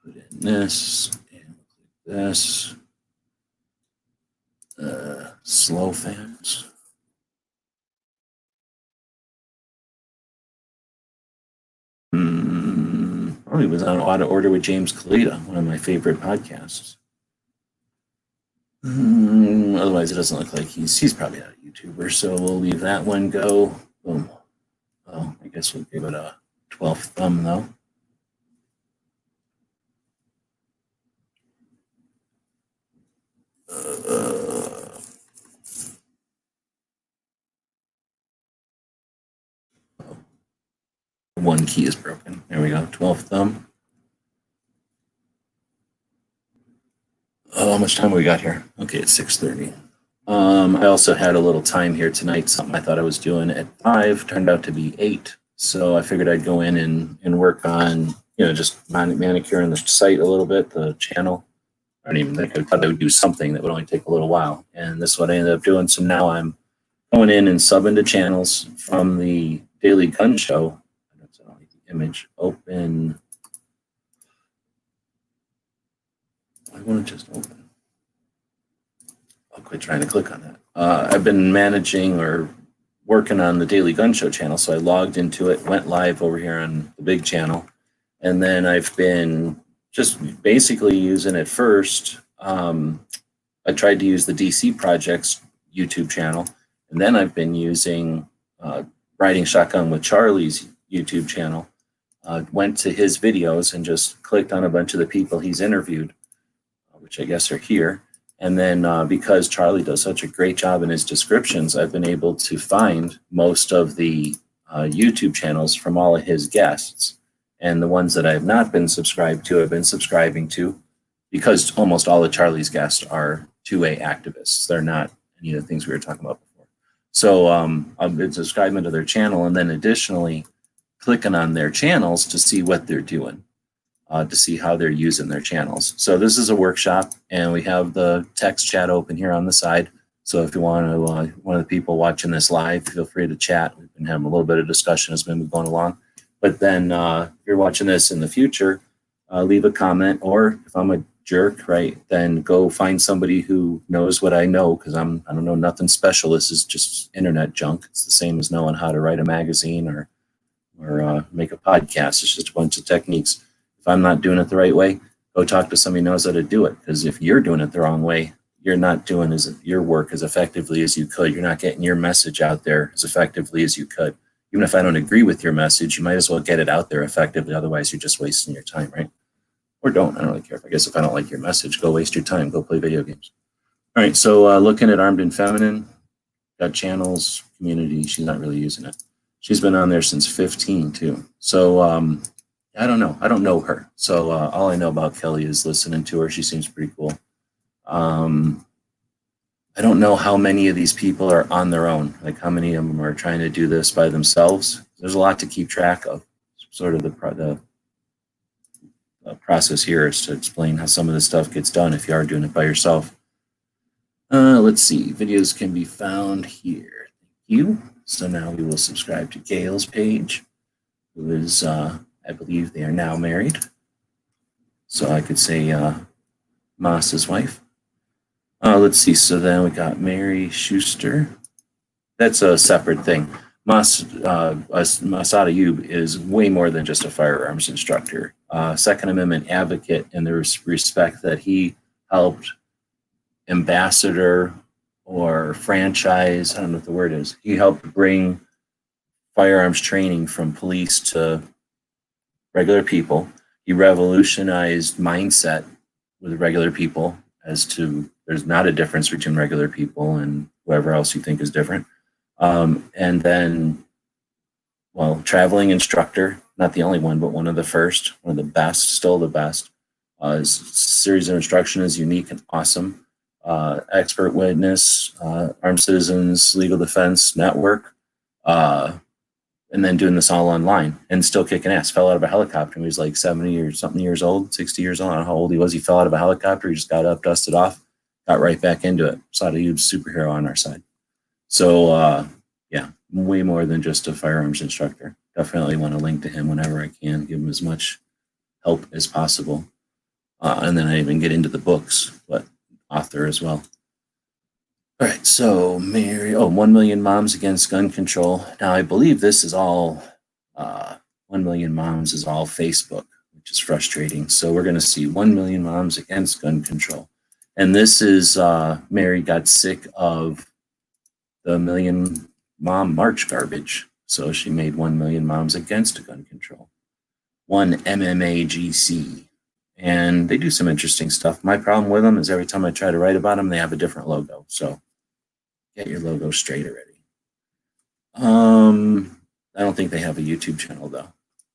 put in this and this. Slow Facts. Probably was on Out of Order with James Kalita, one of my favorite podcasts. Otherwise, it doesn't look like he's probably not a YouTuber, so we'll leave that one go. Boom. Oh, I guess we'll give it a 12th thumb, though. One key is broken. There we go. 12th thumb. Oh, how much time we got here? Okay, it's 6:30. I also had a little time here tonight. Something I thought I was doing at 5 turned out to be 8. So I figured I'd go in and work on, you know, just manicuring the site a little bit, the channel. I don't even think I thought I would do something that would only take a little while. And this is what I ended up doing. So now I'm going in and subbing to channels from the Daiy Gun Show. That's only the image open. I want to just open. I'll quit trying to click on that. I've been managing or working on the Daiy Gun Show channel. So I logged into it, went live over here on the big channel. And then I've been just basically using it first. I tried to use the DC Project's YouTube channel. And then I've been using Riding Shotgun with Charlie's YouTube channel. Went to his videos and just clicked on a bunch of the people he's interviewed, which I guess are here. And then because Charlie does such a great job in his descriptions, I've been able to find most of the YouTube channels from all of his guests. And the ones that I have not been subscribed to, I've been subscribing to, because almost all of Charlie's guests are 2A activists. They're not any of the things we were talking about before. So I've been subscribing to their channel, and then additionally clicking on their channels to see what they're doing. To see how they're using their channels. So this is a workshop, and we have the text chat open here on the side. So if you want to, one of the people watching this live, feel free to chat. We've been having a little bit of discussion as we've been going along. But then if you're watching this in the future, leave a comment, or if I'm a jerk, right, then go find somebody who knows what I know, because I don't know nothing special. This is just internet junk. It's the same as knowing how to write a magazine or make a podcast. It's just a bunch of techniques. If I'm not doing it the right way, go talk to somebody who knows how to do it. Because if you're doing it the wrong way, you're not doing your work as effectively as you could. You're not getting your message out there as effectively as you could. Even if I don't agree with your message, you might as well get it out there effectively. Otherwise, you're just wasting your time, right? Or don't. I don't really care. I guess if I don't like your message, go waste your time. Go play video games. All right. So looking at Armed and Feminine, got channels, community. She's not really using it. She's been on there since 15 too. So I don't know. I don't know her. So all I know about Kelly is listening to her. She seems pretty cool. I don't know how many of these people are on their own, like how many of them are trying to do this by themselves. There's a lot to keep track of. Sort of the process here is to explain how some of this stuff gets done if you are doing it by yourself. Let's see. Videos can be found here. Thank you. So now we will subscribe to Gail's page, who is, I believe they are now married. So I could say Moss's wife. Let's see. So then we got Mary Schuster. That's a separate thing. Massad Ayub is way more than just a firearms instructor. Second Amendment advocate in the respect that he helped ambassador or franchise, I don't know what the word is. He helped bring firearms training from police to regular people. He revolutionized mindset with regular people as to there's not a difference between regular people and whoever else you think is different. And then, well, traveling instructor, not the only one, but one of the first, one of the best, still the best. His series of instruction is unique and awesome. Expert witness, Armed Citizens Legal Defense Network, and then doing this all online and still kicking ass. Fell out of a helicopter. He was like 70 or something years old, 60 years old. I don't know how old he was. He fell out of a helicopter. He just got up, dusted off, got right back into it. Saw a huge superhero on our side. So, yeah, way more than just a firearms instructor. Definitely want to link to him whenever I can, give him as much help as possible. And then I even get into the books, but author as well. All right, so Mary, 1 Million Moms Against Gun Control. Now, I believe this is all, 1 Million Moms is all Facebook, which is frustrating. So we're going to see 1 Million Moms Against Gun Control. And this is, Mary got sick of the Million Mom March garbage. So she made 1 Million Moms Against Gun Control. 1 MMAGC. And they do some interesting stuff. My problem with them is every time I try to write about them, they have a different logo. So get your logo straight already. I don't think they have a YouTube channel though.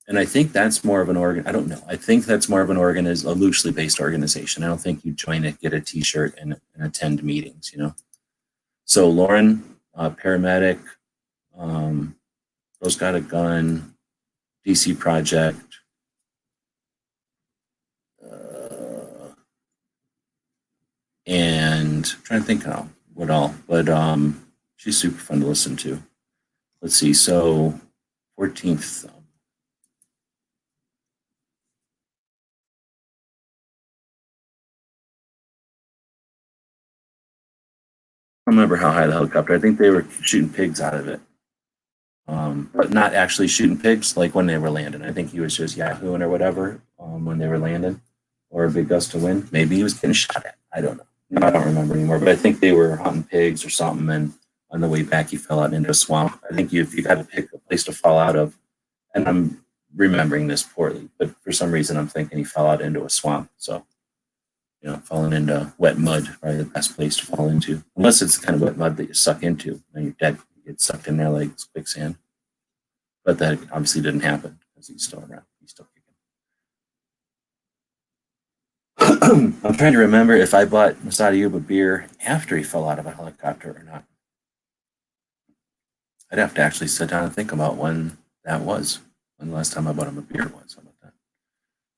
And I think that's more of an I don't know. I think that's more of a loosely based organization. I don't think you join it, get a t-shirt and attend meetings, you know? So Lauren, paramedic, Girls Got a Gun, DC Project, and I'm trying to think what all, but she's super fun to listen to. Let's see, so 14th don't remember how high the helicopter. I think they were shooting pigs out of it. But not actually shooting pigs like when they were landing. I think he was just yahooing or whatever when they were landing, or a big gust of wind. Maybe he was getting shot at. I don't know. I don't remember anymore. But I think they were hunting pigs or something. And on the way back, he fell out into a swamp. I think you got to pick a place to fall out of. And I'm remembering this poorly, but for some reason, I'm thinking he fell out into a swamp. So, falling into wet mud, probably the best place to fall into, unless it's the kind of wet mud that you suck into and you're dead. You get sucked in there like quicksand. But that obviously didn't happen because he's still around. He's still kicking. I'm trying to remember if I bought Masada a beer after he fell out of a helicopter or not. I'd have to actually sit down and think about when that was, when the last time I bought him a beer was. How about that?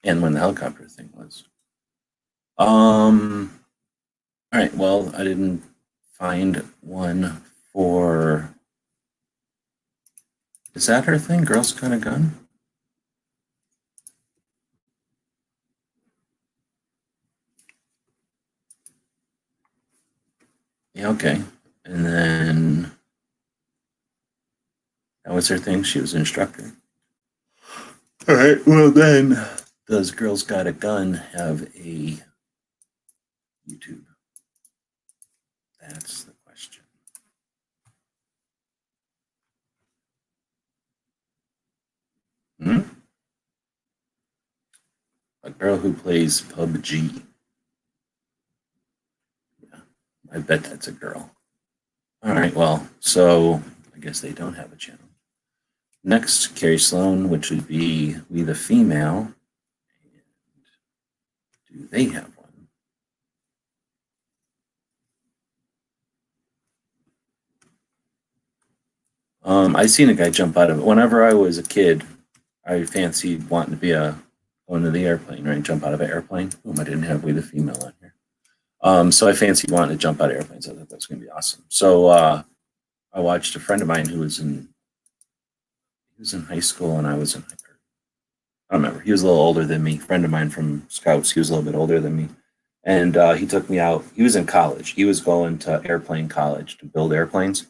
And when the helicopter thing was. All right, well, I didn't find one for... Is that her thing? Girls Got a Gun? Yeah, okay. And then that was her thing. She was an instructor. All right, well then, does Girls Got a Gun have a YouTube? That's the question. A girl who plays PUBG. Yeah, I bet that's a girl. All right, well, so I guess they don't have a channel. Next, Carrie Sloan, which would be We the Female. Do they have one? I seen a guy jump out of it. Whenever I was a kid, I fancied wanting to be going to the airplane, right? Jump out of an airplane. I didn't have We the Female on here. So I fancied wanting to jump out of airplanes. I thought that was going to be awesome. So I watched a friend of mine who was in high school and I was in, I don't remember. He was a little older than me. Friend of mine from Scouts. He was a little bit older than me. And he took me out. He was in college. He was going to airplane college to build airplanes.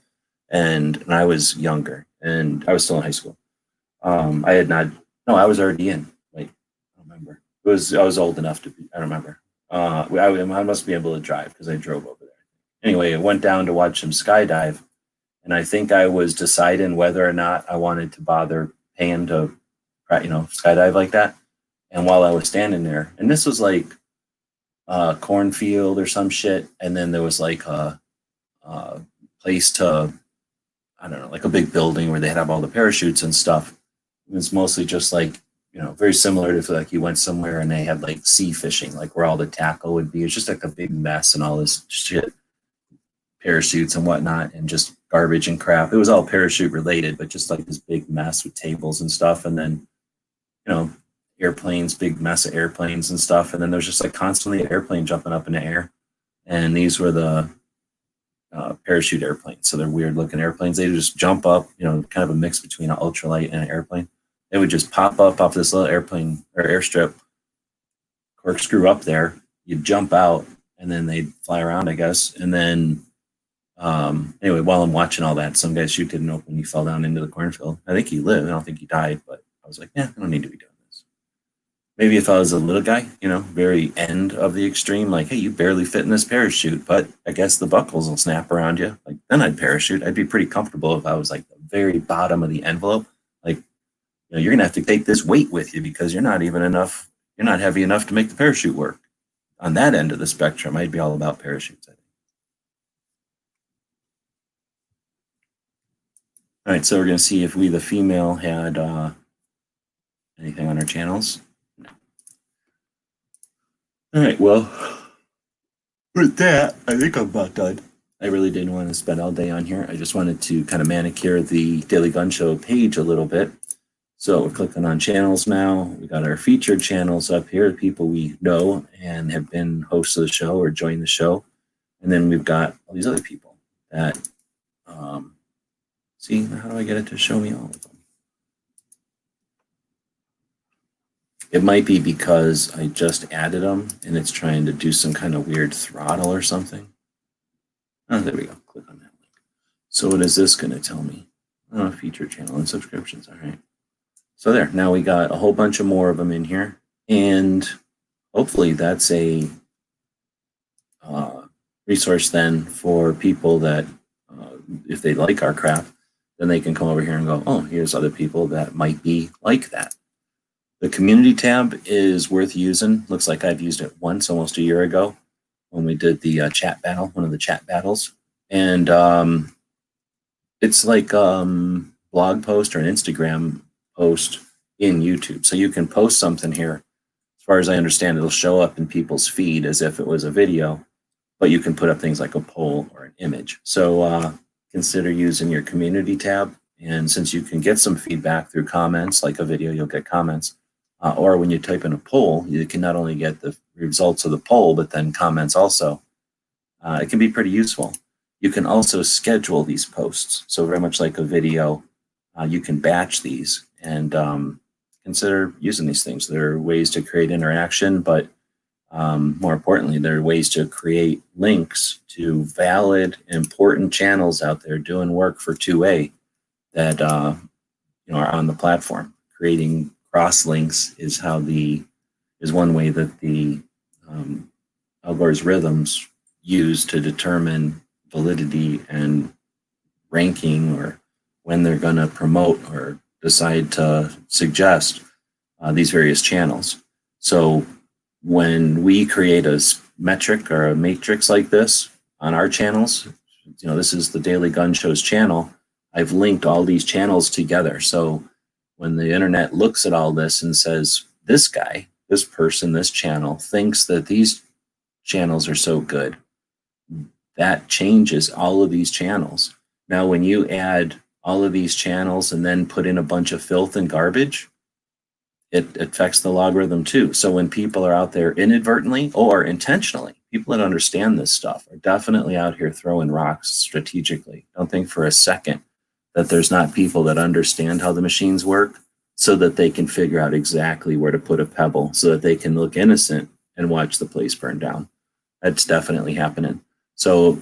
And I was younger and I was still in high school. I was already in. Like, I don't remember. I was old enough to be, I don't remember. I must be able to drive because I drove over there. Anyway, I went down to watch him skydive. And I think I was deciding whether or not I wanted to bother paying to, skydive like that. And while I was standing there, and this was like a cornfield or some shit. And then there was like a place to, I don't know, like a big building where they had all the parachutes and stuff. It was mostly just like, very similar to like you went somewhere and they had like sea fishing, like where all the tackle would be. It's just like a big mess and all this shit, parachutes and whatnot, and just garbage and crap. It was all parachute related, but just like this big mess with tables and stuff. And then, airplanes, big mess of airplanes and stuff. And then there's just like constantly an airplane jumping up in the air. And these were the parachute airplanes. So they're weird looking airplanes. They just jump up, kind of a mix between an ultralight and an airplane. They would just pop up off this little airplane or airstrip, corkscrew up there. You'd jump out and then they'd fly around, I guess. And then, anyway, while I'm watching all that, some guy's chute didn't open. He fell down into the cornfield. I think he lived. I don't think he died, but I was like, I don't need to be doing this. Maybe if I was a little guy, very end of the extreme, like, hey, you barely fit in this parachute, but I guess the buckles will snap around you. Like, then I'd parachute. I'd be pretty comfortable if I was like the very bottom of the envelope. Like, you're going to have to take this weight with you because you're not heavy enough to make the parachute work. On that end of the spectrum, I'd be all about parachutes, I think. All right, so we're going to see if We the Female had anything on our channels. No. All right, well, with that, I think I'm about done. I really didn't want to spend all day on here. I just wanted to kind of manicure the Daily Gun Show page a little bit. So we're clicking on channels now. We got our featured channels up here, people we know and have been hosts of the show or joined the show. And then we've got all these other people that, see, how do I get it to show me all of them? It might be because I just added them and it's trying to do some kind of weird throttle or something. Oh, there we go. Click So what is this going to tell me? Oh, feature channel and subscriptions. All right. So there, now we got a whole bunch of more of them in here. And hopefully that's a resource then for people that, if they like our crap, then they can come over here and go, oh, here's other people that might be like that. The community tab is worth using. Looks like I've used it once, almost a year ago, when we did the chat battle, one of the chat battles. And it's like blog post or an Instagram post in YouTube. So you can post something here. As far as I understand, it'll show up in people's feed as if it was a video, but you can put up things like a poll or an image. So consider using your community tab. And since you can get some feedback through comments, like a video, you'll get comments. Or when you type in a poll, you can not only get the results of the poll, but then comments also. It can be pretty useful. You can also schedule these posts. So very much like a video, you can batch these and consider using these things. There are ways to create interaction, but more importantly, there are ways to create links to valid, important channels out there doing work for 2A that are on the platform. Creating cross links is one way that the algorithms use to determine validity and ranking, or when they're going to promote or decide to suggest these various channels. So when we create a metric or a matrix like this on our channels, this is the Daily Gun Show's channel. I've linked all these channels together. So when the internet looks at all this and says, this guy, this person, this channel thinks that these channels are so good, that changes all of these channels. Now, when you add all of these channels and then put in a bunch of filth and garbage, it affects the logarithm too. So when people are out there inadvertently or intentionally, people that understand this stuff are definitely out here throwing rocks strategically. Don't think for a second that there's not people that understand how the machines work so that they can figure out exactly where to put a pebble so that they can look innocent and watch the place burn down. That's definitely happening. So,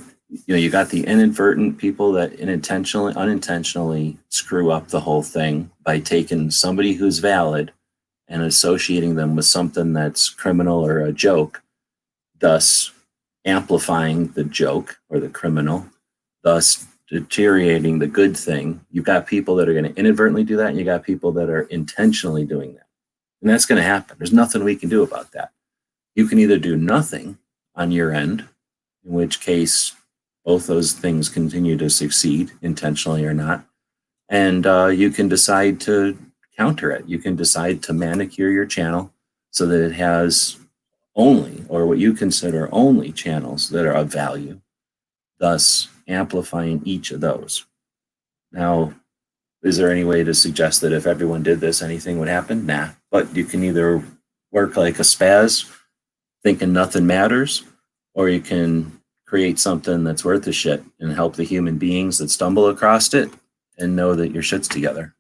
you got the inadvertent people that unintentionally screw up the whole thing by taking somebody who's valid and associating them with something that's criminal or a joke, thus amplifying the joke or the criminal, thus deteriorating the good thing. You've got people that are going to inadvertently do that, and you got people that are intentionally doing that. And that's going to happen. There's nothing we can do about that. You can either do nothing on your end, in which case both those things continue to succeed, intentionally or not, and you can decide to counter it. You can decide to manicure your channel so that it has only, or what you consider only, channels that are of value, thus amplifying each of those. Now, is there any way to suggest that if everyone did this, anything would happen? Nah, but you can either work like a spaz, thinking nothing matters, or you can create something that's worth a shit and help the human beings that stumble across it and know that your shit's together.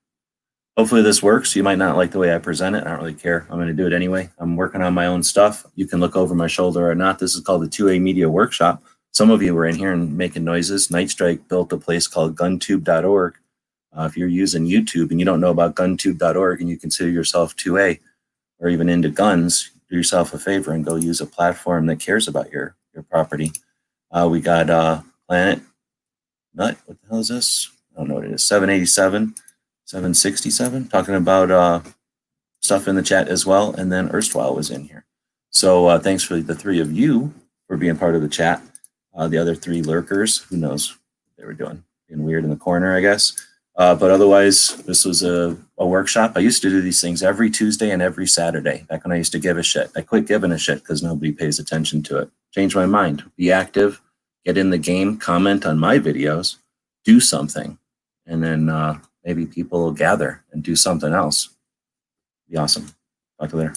Hopefully this works. You might not like the way I present it. I don't really care. I'm going to do it anyway. I'm working on my own stuff. You can look over my shoulder or not. This is called the 2A Media Workshop. Some of you were in here and making noises. Night Strike built a place called guntube.org. If you're using YouTube and you don't know about guntube.org and you consider yourself 2A or even into guns, do yourself a favor and go use a platform that cares about your property. We got Planet Nut. What the hell is this? I don't know what it is. 787, 767. Talking about stuff in the chat as well. And then Erstwhile was in here. So thanks for the three of you for being part of the chat. The other three lurkers, who knows what they were doing. Being weird in the corner, I guess. But otherwise, this was a workshop. I used to do these things every Tuesday and every Saturday, back when I used to give a shit. I quit giving a shit because nobody pays attention to it. Changed my mind. Be active, get in the game, comment on my videos, do something. And then maybe people will gather and do something else. Be awesome. Talk to you later.